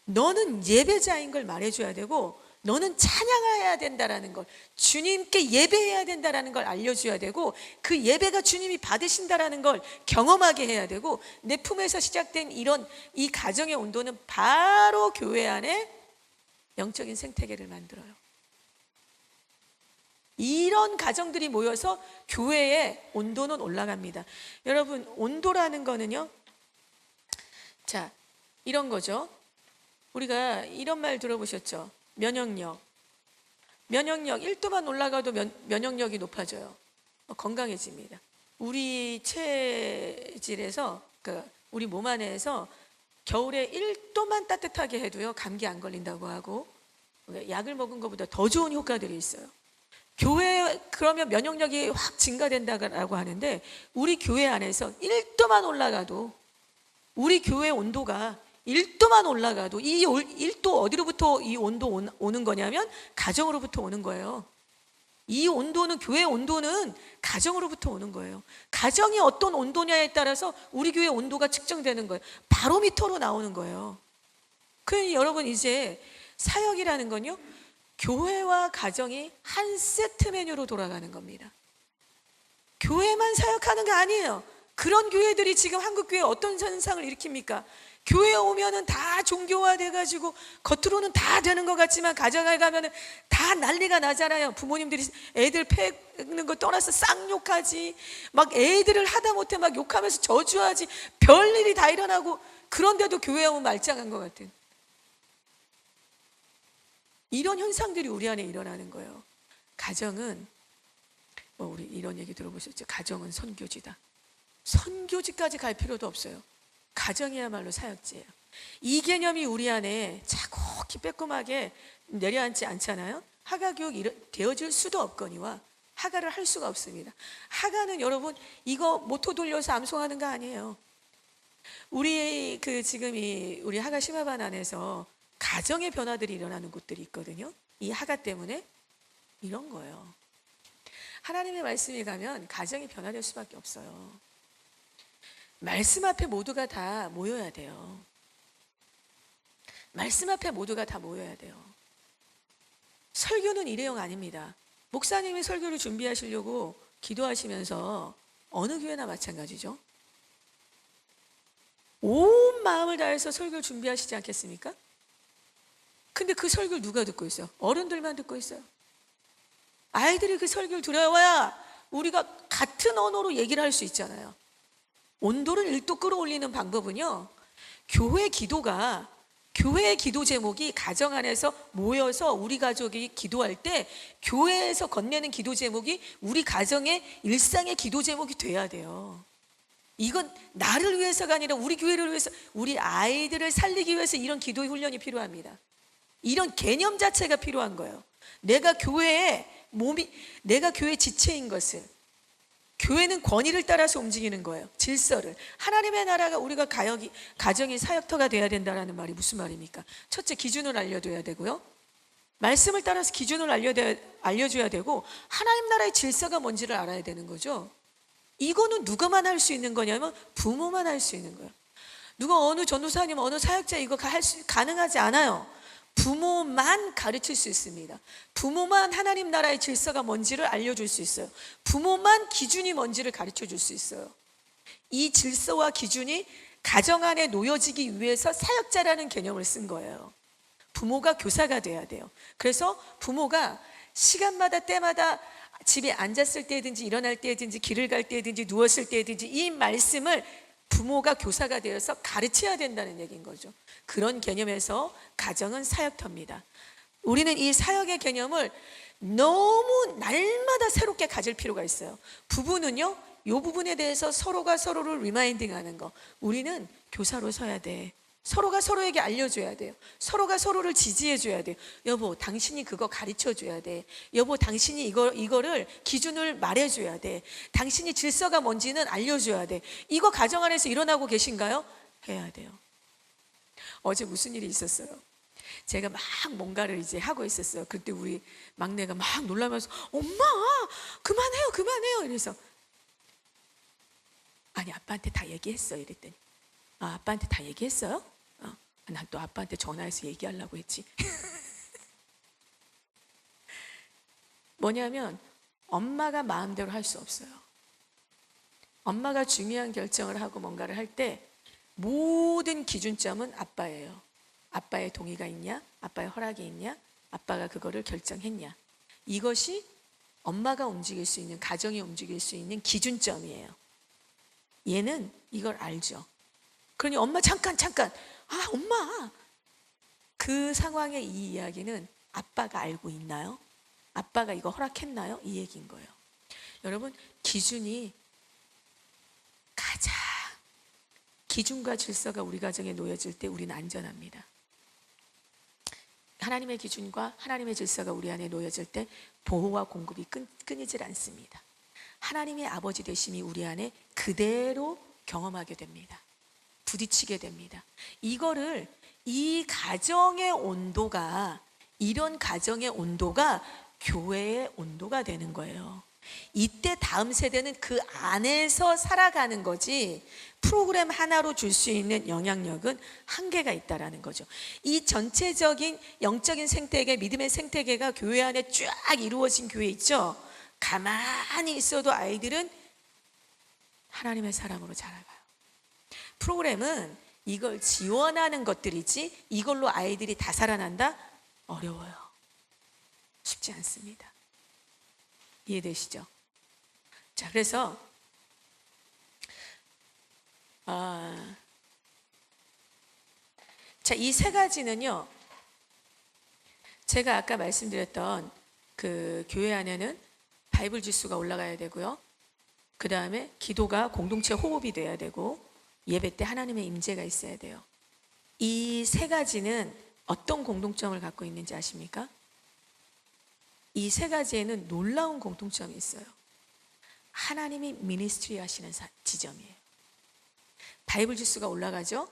Speaker 1: 너는 예배자인 걸 말해줘야 되고 너는 찬양해야 된다라는 걸 주님께 예배해야 된다라는 걸 알려줘야 되고 그 예배가 주님이 받으신다라는 걸 경험하게 해야 되고 내 품에서 시작된 이 가정의 온도는 바로 교회 안에 영적인 생태계를 만들어요. 이런 가정들이 모여서 교회의 온도는 올라갑니다. 여러분 온도라는 거는요 자 이런 거죠. 우리가 이런 말 들어보셨죠? 면역력 1도만 올라가도 면역력이 높아져요. 건강해집니다. 우리 체질에서 우리 몸 안에서 겨울에 1도만 따뜻하게 해도요 감기 안 걸린다고 하고 약을 먹은 것보다 더 좋은 효과들이 있어요. 교회 그러면 면역력이 확 증가된다고 하는데 우리 교회 안에서 1도만 올라가도 우리 교회 온도가 1도만 올라가도 이 1도 어디로부터 이 온도 오는 거냐면 가정으로부터 오는 거예요. 이 온도는 교회 온도는 가정으로부터 오는 거예요. 가정이 어떤 온도냐에 따라서 우리 교회 온도가 측정되는 거예요. 바로미터로 나오는 거예요. 그러니 여러분 이제 사역이라는 건요 교회와 가정이 한 세트 메뉴로 돌아가는 겁니다. 교회만 사역하는 게 아니에요. 그런 교회들이 지금 한국 교회에 어떤 현상을 일으킵니까? 교회에 오면은 다 종교화돼가지고 겉으로는 다 되는 것 같지만 가정에 가면은 다 난리가 나잖아요. 부모님들이 애들 패는 거 떠나서 쌍욕하지, 막 애들을 하다못해 막 욕하면서 저주하지, 별일이 다 일어나고 그런데도 교회에 오면 말짱한 것 같은 이런 현상들이 우리 안에 일어나는 거예요. 가정은 우리 이런 얘기 들어보셨죠? 가정은 선교지다. 선교지까지 갈 필요도 없어요. 가정이야말로 사역지예요. 이 개념이 우리 안에 차곡히 빼꼼하게 내려앉지 않잖아요. 하가 교육 되어질 수도 없거니와 하가를 할 수가 없습니다. 하가는 여러분 이거 모토 돌려서 암송하는 거 아니에요. 우리 지금 우리 하가 심화반 안에서 가정의 변화들이 일어나는 곳들이 있거든요. 이 하가 때문에 이런 거예요. 하나님의 말씀이 가면 가정이 변화될 수밖에 없어요. 말씀 앞에 모두가 다 모여야 돼요. 말씀 앞에 모두가 다 모여야 돼요. 설교는 일회용 아닙니다. 목사님이 설교를 준비하시려고 기도하시면서 어느 교회나 마찬가지죠. 온 마음을 다해서 설교를 준비하시지 않겠습니까? 근데 그 설교를 누가 듣고 있어요? 어른들만 듣고 있어요. 아이들이 그 설교를 들어야 우리가 같은 언어로 얘기를 할 수 있잖아요. 온도를 1도 끌어올리는 방법은요, 교회 기도 제목이 가정 안에서 모여서 우리 가족이 기도할 때 교회에서 건네는 기도 제목이 우리 가정의 일상의 기도 제목이 돼야 돼요. 이건 나를 위해서가 아니라 우리 교회를 위해서, 우리 아이들을 살리기 위해서 이런 기도 훈련이 필요합니다. 이런 개념 자체가 필요한 거예요. 내가 교회의 지체인 것을, 교회는 권위를 따라서 움직이는 거예요. 질서를. 하나님의 나라가 우리가 가정이 사역터가 돼야 된다는 말이 무슨 말입니까? 첫째, 기준을 알려줘야 되고요. 말씀을 따라서 기준을 알려줘야 되고, 하나님 나라의 질서가 뭔지를 알아야 되는 거죠. 이거는 누가만 할 수 있는 거냐면 부모만 할 수 있는 거예요. 누가 어느 전도사님, 어느 사역자 이거 가능하지 않아요. 부모만 가르칠 수 있습니다. 부모만 하나님 나라의 질서가 뭔지를 알려줄 수 있어요. 부모만 기준이 뭔지를 가르쳐 줄 수 있어요. 이 질서와 기준이 가정 안에 놓여지기 위해서 사역자라는 개념을 쓴 거예요. 부모가 교사가 돼야 돼요. 그래서 부모가 시간마다 때마다 집에 앉았을 때든지 일어날 때든지 길을 갈 때든지 누웠을 때든지 이 말씀을 부모가 교사가 되어서 가르쳐야 된다는 얘기인 거죠. 그런 개념에서 가정은 사역터입니다. 우리는 이 사역의 개념을 너무 날마다 새롭게 가질 필요가 있어요. 부부는요, 이 부분에 대해서 서로가 서로를 리마인딩하는 거. 우리는 교사로 서야 돼. 서로가 서로에게 알려줘야 돼요. 서로가 서로를 지지해줘야 돼요. 여보, 당신이 그거 가르쳐줘야 돼. 여보, 당신이 이거를 기준을 말해줘야 돼. 당신이 질서가 뭔지는 알려줘야 돼. 이거 가정 안에서 일어나고 계신가요? 해야 돼요. 어제 무슨 일이 있었어요? 제가 막 뭔가를 이제 하고 있었어요. 그때 우리 막내가 막 놀라면서 엄마 그만해요 이래서 아니 아빠한테 다 얘기했어 이랬더니 아빠한테 다 얘기했어요? 난 또 아빠한테 전화해서 얘기하려고 했지. 뭐냐면 엄마가 마음대로 할 수 없어요. 엄마가 중요한 결정을 하고 뭔가를 할 때 모든 기준점은 아빠예요. 아빠의 동의가 있냐? 아빠의 허락이 있냐? 아빠가 그거를 결정했냐? 이것이 엄마가 움직일 수 있는, 가정이 움직일 수 있는 기준점이에요. 얘는 이걸 알죠. 그러니 엄마 잠깐 엄마 그 상황의 이 이야기는 아빠가 알고 있나요? 아빠가 이거 허락했나요? 이 얘기인 거예요. 여러분, 기준이 가장 기준과 질서가 우리 가정에 놓여질 때 우리는 안전합니다. 하나님의 기준과 하나님의 질서가 우리 안에 놓여질 때 보호와 공급이 끊이질 않습니다. 하나님의 아버지 되심이 우리 안에 그대로 경험하게 됩니다. 부딪히게 됩니다. 이거를 이 가정의 온도가, 이런 가정의 온도가 교회의 온도가 되는 거예요. 이때 다음 세대는 그 안에서 살아가는 거지 프로그램 하나로 줄 수 있는 영향력은 한계가 있다라는 거죠. 이 전체적인 영적인 생태계, 믿음의 생태계가 교회 안에 쫙 이루어진 교회 있죠. 가만히 있어도 아이들은 하나님의 사람으로 자라가요. 프로그램은 이걸 지원하는 것들이지 이걸로 아이들이 다 살아난다? 어려워요. 쉽지 않습니다. 이해되시죠? 자, 그래서 이 세 가지는요, 제가 아까 말씀드렸던 그 교회 안에는 바이블 지수가 올라가야 되고요. 그 다음에 기도가 공동체 호흡이 돼야 되고 예배 때 하나님의 임재가 있어야 돼요. 이 세 가지는 어떤 공동점을 갖고 있는지 아십니까? 이 세 가지에는 놀라운 공통점이 있어요. 하나님이 미니스트리 하시는 지점이에요. 바이블 지수가 올라가죠?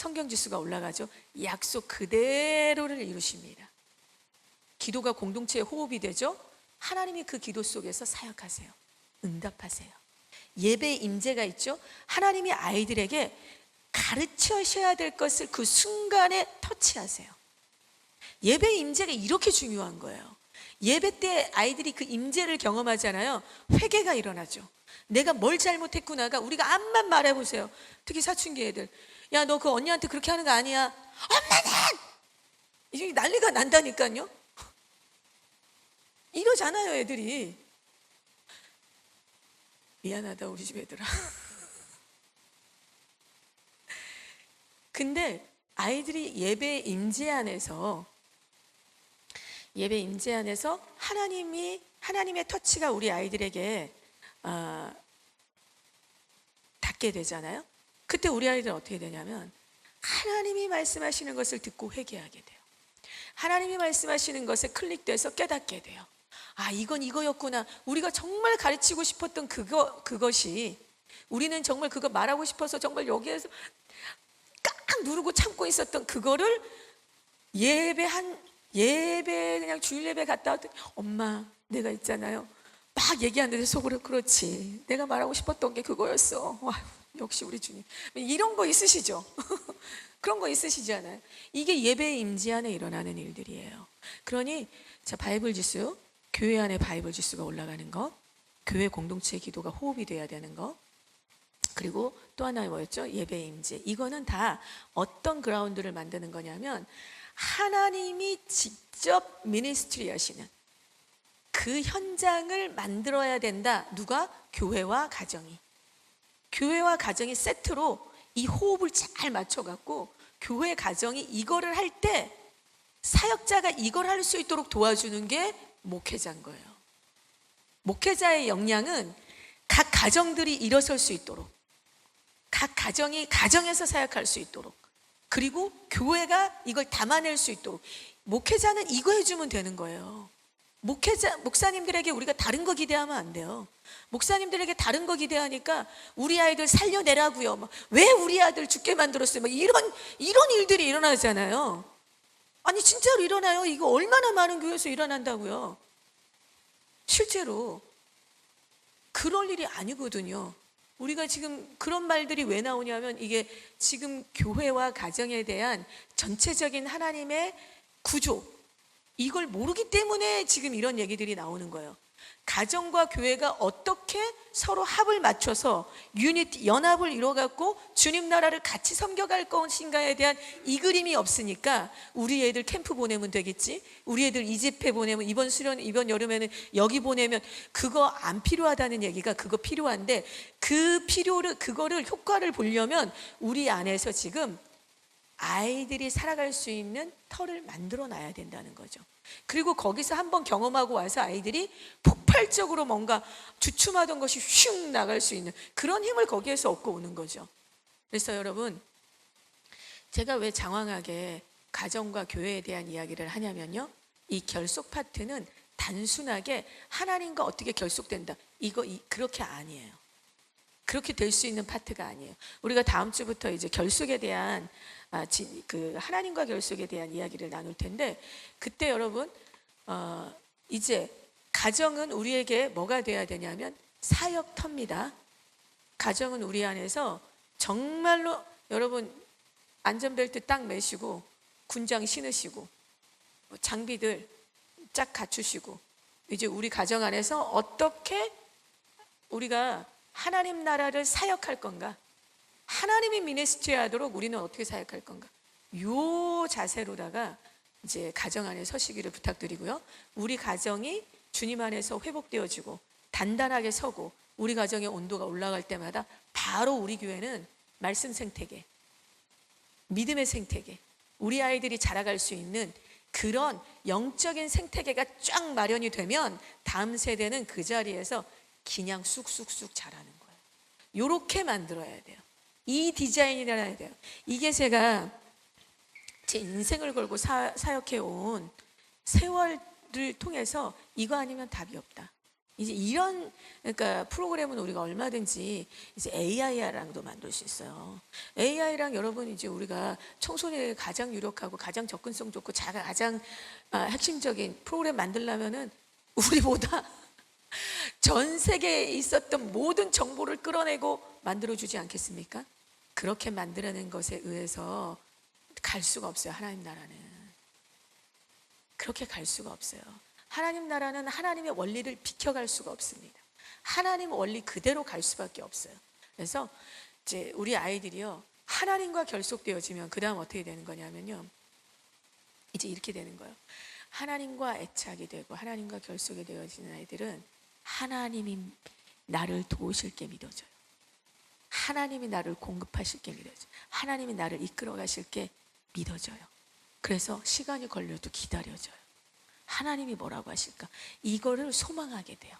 Speaker 1: 성경 지수가 올라가죠. 약속 그대로를 이루십니다. 기도가 공동체의 호흡이 되죠. 하나님이 그 기도 속에서 사역하세요. 응답하세요. 예배의 임재가 있죠. 하나님이 아이들에게 가르치셔야 될 것을 그 순간에 터치하세요. 예배의 임재가 이렇게 중요한 거예요. 예배 때 아이들이 그 임재를 경험하잖아요. 회개가 일어나죠. 내가 뭘 잘못했구나가 우리가 암만 말해보세요. 특히 사춘기 애들. 야, 너 그 언니한테 그렇게 하는 거 아니야. 엄마는! 이게 난리가 난다니까요. 이러잖아요, 애들이. 미안하다, 우리 집 애들아. 근데 아이들이 예배 임재 안에서 하나님의 터치가 우리 아이들에게 닿게 되잖아요. 그때 우리 아이들은 어떻게 되냐면 하나님이 말씀하시는 것을 듣고 회개하게 돼요. 하나님이 말씀하시는 것에 클릭돼서 깨닫게 돼요. 아, 이건 이거였구나. 우리가 정말 가르치고 싶었던 그것이, 우리는 정말 그거 말하고 싶어서 정말 여기에서 깍 누르고 참고 있었던 그거를 예배 그냥 주일 예배 갔다 왔더니 엄마, 내가 있잖아요. 막 얘기하는데 속으로 그렇지. 내가 말하고 싶었던 게 그거였어. 와, 역시 우리 주님. 이런 거 있으시죠? 그런 거 있으시잖아요. 이게 예배의 임재 안에 일어나는 일들이에요. 그러니 자, 바이블 지수, 교회 안에 바이블 지수가 올라가는 거, 교회 공동체의 기도가 호흡이 돼야 되는 거, 그리고 또 하나 뭐였죠? 예배의 임재. 이거는 다 어떤 그라운드를 만드는 거냐면 하나님이 직접 미니스트리 하시는 그 현장을 만들어야 된다. 누가? 교회와 가정이. 교회와 가정이 세트로 이 호흡을 잘 맞춰갖고 교회 가정이 이거를 할 때 사역자가 이걸 할 수 있도록 도와주는 게 목회자인 거예요. 목회자의 역량은 각 가정들이 일어설 수 있도록, 각 가정이 가정에서 사역할 수 있도록, 그리고 교회가 이걸 담아낼 수 있도록, 목회자는 이거 해주면 되는 거예요. 목사님들에게 우리가 다른 거 기대하면 안 돼요. 목사님들에게 다른 거 기대하니까 우리 아이들 살려내라고요. 왜 우리 아들 죽게 만들었어요? 이런 일들이 일어나잖아요. 아니 진짜로 일어나요. 이거 얼마나 많은 교회에서 일어난다고요. 실제로 그럴 일이 아니거든요. 우리가 지금 그런 말들이 왜 나오냐면 이게 지금 교회와 가정에 대한 전체적인 하나님의 구조, 이걸 모르기 때문에 지금 이런 얘기들이 나오는 거예요. 가정과 교회가 어떻게 서로 합을 맞춰서 유니티, 연합을 이뤄갖고 주님 나라를 같이 섬겨갈 것인가에 대한 이 그림이 없으니까 우리 애들 캠프 보내면 되겠지, 우리 애들 이집회 보내면, 이번 여름에는 여기 보내면, 그거 안 필요하다는 얘기가 그거 필요한데, 그거를 효과를 보려면 우리 안에서 지금 아이들이 살아갈 수 있는 터를 만들어 놔야 된다는 거죠. 그리고 거기서 한번 경험하고 와서 아이들이 폭발적으로 뭔가 주춤하던 것이 휙 나갈 수 있는 그런 힘을 거기에서 얻고 오는 거죠. 그래서 여러분, 제가 왜 장황하게 가정과 교회에 대한 이야기를 하냐면요, 이 결속 파트는 단순하게 하나님과 어떻게 결속된다, 그렇게 아니에요. 그렇게 될 수 있는 파트가 아니에요. 우리가 다음 주부터 이제 결속에 대한 하나님과 결속에 대한 이야기를 나눌 텐데, 그때 여러분 이제 가정은 우리에게 뭐가 돼야 되냐면 사역터입니다. 가정은 우리 안에서 정말로 여러분 안전벨트 딱 매시고 군장 신으시고 장비들 쫙 갖추시고, 이제 우리 가정 안에서 어떻게 우리가 하나님 나라를 사역할 건가, 하나님이 미니스트리 하도록 우리는 어떻게 사역할 건가, 요 자세로다가 이제 가정 안에 서시기를 부탁드리고요. 우리 가정이 주님 안에서 회복되어지고 단단하게 서고 우리 가정의 온도가 올라갈 때마다 바로 우리 교회는 말씀 생태계, 믿음의 생태계, 우리 아이들이 자라갈 수 있는 그런 영적인 생태계가 쫙 마련이 되면 다음 세대는 그 자리에서 그냥 쑥쑥쑥 자라는 거예요. 요렇게 만들어야 돼요. 이 디자인이라야 돼요. 이게 제가 제 인생을 걸고 사역해 온 세월을 통해서 이거 아니면 답이 없다. 이제 이런 그러니까 프로그램은 우리가 얼마든지 이제 AI랑도 만들 수 있어요. AI랑 여러분 이제 우리가 청소년에게 가장 유력하고 가장 접근성 좋고 가장 핵심적인 프로그램 만들려면은 우리보다 전 세계에 있었던 모든 정보를 끌어내고 만들어주지 않겠습니까? 그렇게 만들어낸 것에 의해서 갈 수가 없어요. 하나님 나라는 그렇게 갈 수가 없어요. 하나님 나라는 하나님의 원리를 비켜갈 수가 없습니다. 하나님 원리 그대로 갈 수밖에 없어요. 그래서 이제 우리 아이들이요 하나님과 결속되어지면 그 다음 어떻게 되는 거냐면요 이제 이렇게 되는 거예요. 하나님과 애착이 되고 하나님과 결속이 되어지는 아이들은 하나님이 나를 도우실 게 믿어져요. 하나님이 나를 공급하실 게 믿어져요. 하나님이 나를 이끌어 가실 게 믿어져요. 그래서 시간이 걸려도 기다려져요. 하나님이 뭐라고 하실까? 이거를 소망하게 돼요.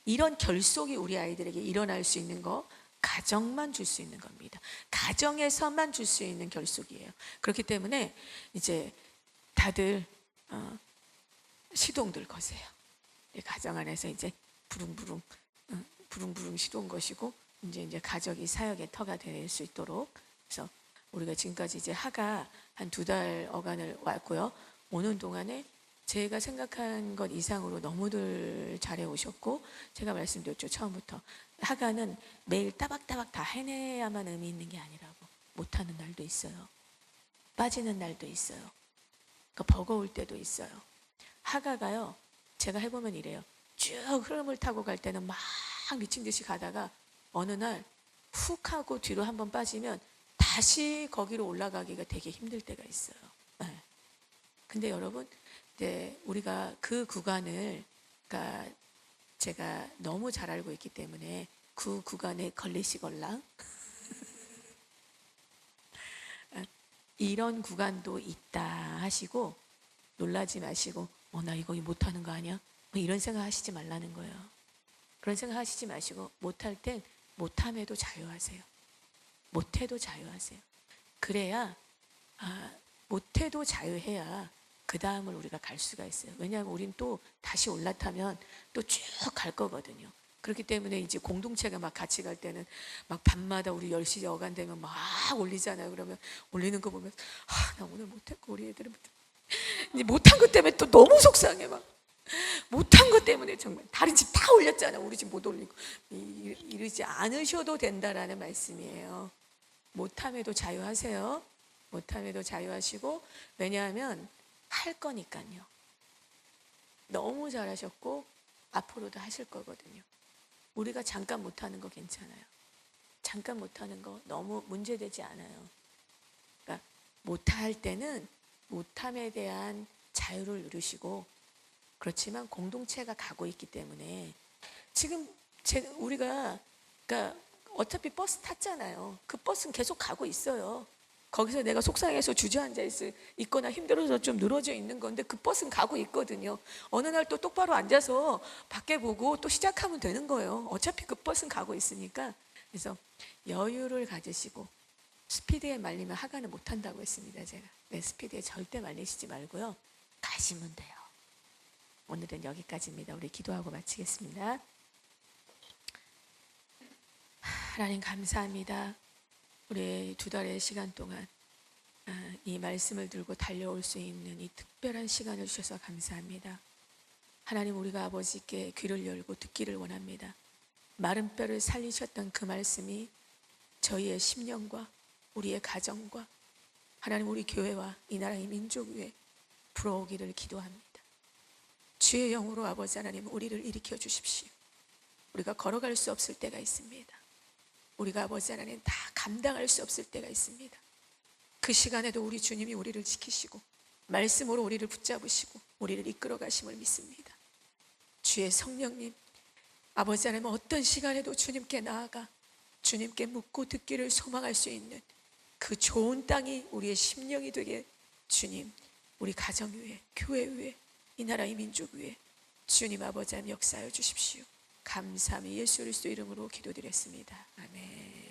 Speaker 1: 이런 결속이 우리 아이들에게 일어날 수 있는 거 가정만 줄 수 있는 겁니다. 가정에서만 줄 수 있는 결속이에요. 그렇기 때문에 이제 다들 시동들 거세요. 가정 안에서 이제 부릉부릉 시동 거시고 이제 가족이 사역의 터가 될 수 있도록. 그래서 우리가 지금까지 이제 하가 한 2달 어간을 왔고요. 오는 동안에 제가 생각한 것 이상으로 너무들 잘해 오셨고, 제가 말씀드렸죠. 처음부터 하가는 매일 따박따박 다 해내야만 의미 있는 게 아니라고. 못하는 날도 있어요. 빠지는 날도 있어요. 그러니까 버거울 때도 있어요. 하가가요 제가 해보면 이래요. 쭉 흐름을 타고 갈 때는 막 미친 듯이 가다가 어느 날 훅 하고 뒤로 한번 빠지면 다시 거기로 올라가기가 되게 힘들 때가 있어요. 네. 근데 여러분 이제 우리가 그 구간을 그러니까 제가 너무 잘 알고 있기 때문에 그 구간에 걸리시걸랑 이런 구간도 있다 하시고 놀라지 마시고 나 이거 못하는 거 아니야? 뭐 이런 생각 하시지 말라는 거예요. 그런 생각 하시지 마시고 못할 땐 못함에도 자유하세요. 못해도 자유하세요. 그래야 못해도 자유해야 그 다음을 우리가 갈 수가 있어요. 왜냐하면 우린 또 다시 올라타면 또 쭉 갈 거거든요. 그렇기 때문에 이제 공동체가 막 같이 갈 때는 막 밤마다 우리 10시 어간 되면 막 올리잖아요. 그러면 올리는 거 보면 나 오늘 못했고 우리 애들은 이제 못한 것 때문에 또 너무 속상해. 막 못한 것 때문에 정말 다른 집 다 올렸잖아. 우리 집 못 올리고. 이러지 않으셔도 된다라는 말씀이에요. 못함에도 자유하세요. 못함에도 자유하시고, 왜냐하면 할 거니까요. 너무 잘하셨고 앞으로도 하실 거거든요. 우리가 잠깐 못하는 거 괜찮아요. 잠깐 못하는 거 너무 문제되지 않아요. 그러니까 못할 때는 못함에 대한 자유를 누리시고, 그렇지만 공동체가 가고 있기 때문에 지금 우리가 그러니까 어차피 버스 탔잖아요. 그 버스는 계속 가고 있어요. 거기서 내가 속상해서 주저앉아 있거나 힘들어서 좀 늘어져 있는 건데 그 버스는 가고 있거든요. 어느 날 또 똑바로 앉아서 밖에 보고 또 시작하면 되는 거예요. 어차피 그 버스는 가고 있으니까. 그래서 여유를 가지시고, 스피드에 말리면 하가는 못한다고 했습니다. 제가. 네, 스피드에 절대 말리시지 말고요. 가시면 돼요. 오늘은 여기까지입니다. 우리 기도하고 마치겠습니다. 하나님 감사합니다. 우리 2달의 시간 동안 이 말씀을 들고 달려올 수 있는 이 특별한 시간을 주셔서 감사합니다. 하나님, 우리가 아버지께 귀를 열고 듣기를 원합니다. 마른 뼈를 살리셨던 그 말씀이 저희의 심령과 우리의 가정과 하나님 우리 교회와 이 나라의 민족 위에 불어오기를 기도합니다. 주의 영으로 아버지 하나님 우리를 일으켜 주십시오. 우리가 걸어갈 수 없을 때가 있습니다. 우리가 아버지 하나님 다 감당할 수 없을 때가 있습니다. 그 시간에도 우리 주님이 우리를 지키시고 말씀으로 우리를 붙잡으시고 우리를 이끌어 가심을 믿습니다. 주의 성령님, 아버지 하나님 어떤 시간에도 주님께 나아가 주님께 묻고 듣기를 소망할 수 있는 그 좋은 땅이 우리의 심령이 되게 주님, 우리 가정 위에, 교회 위에, 이 나라의 민족 위에 주님 아버지 하나님 역사하여 주십시오. 감사함이 예수 그리스도 이름으로 기도드렸습니다. 아멘.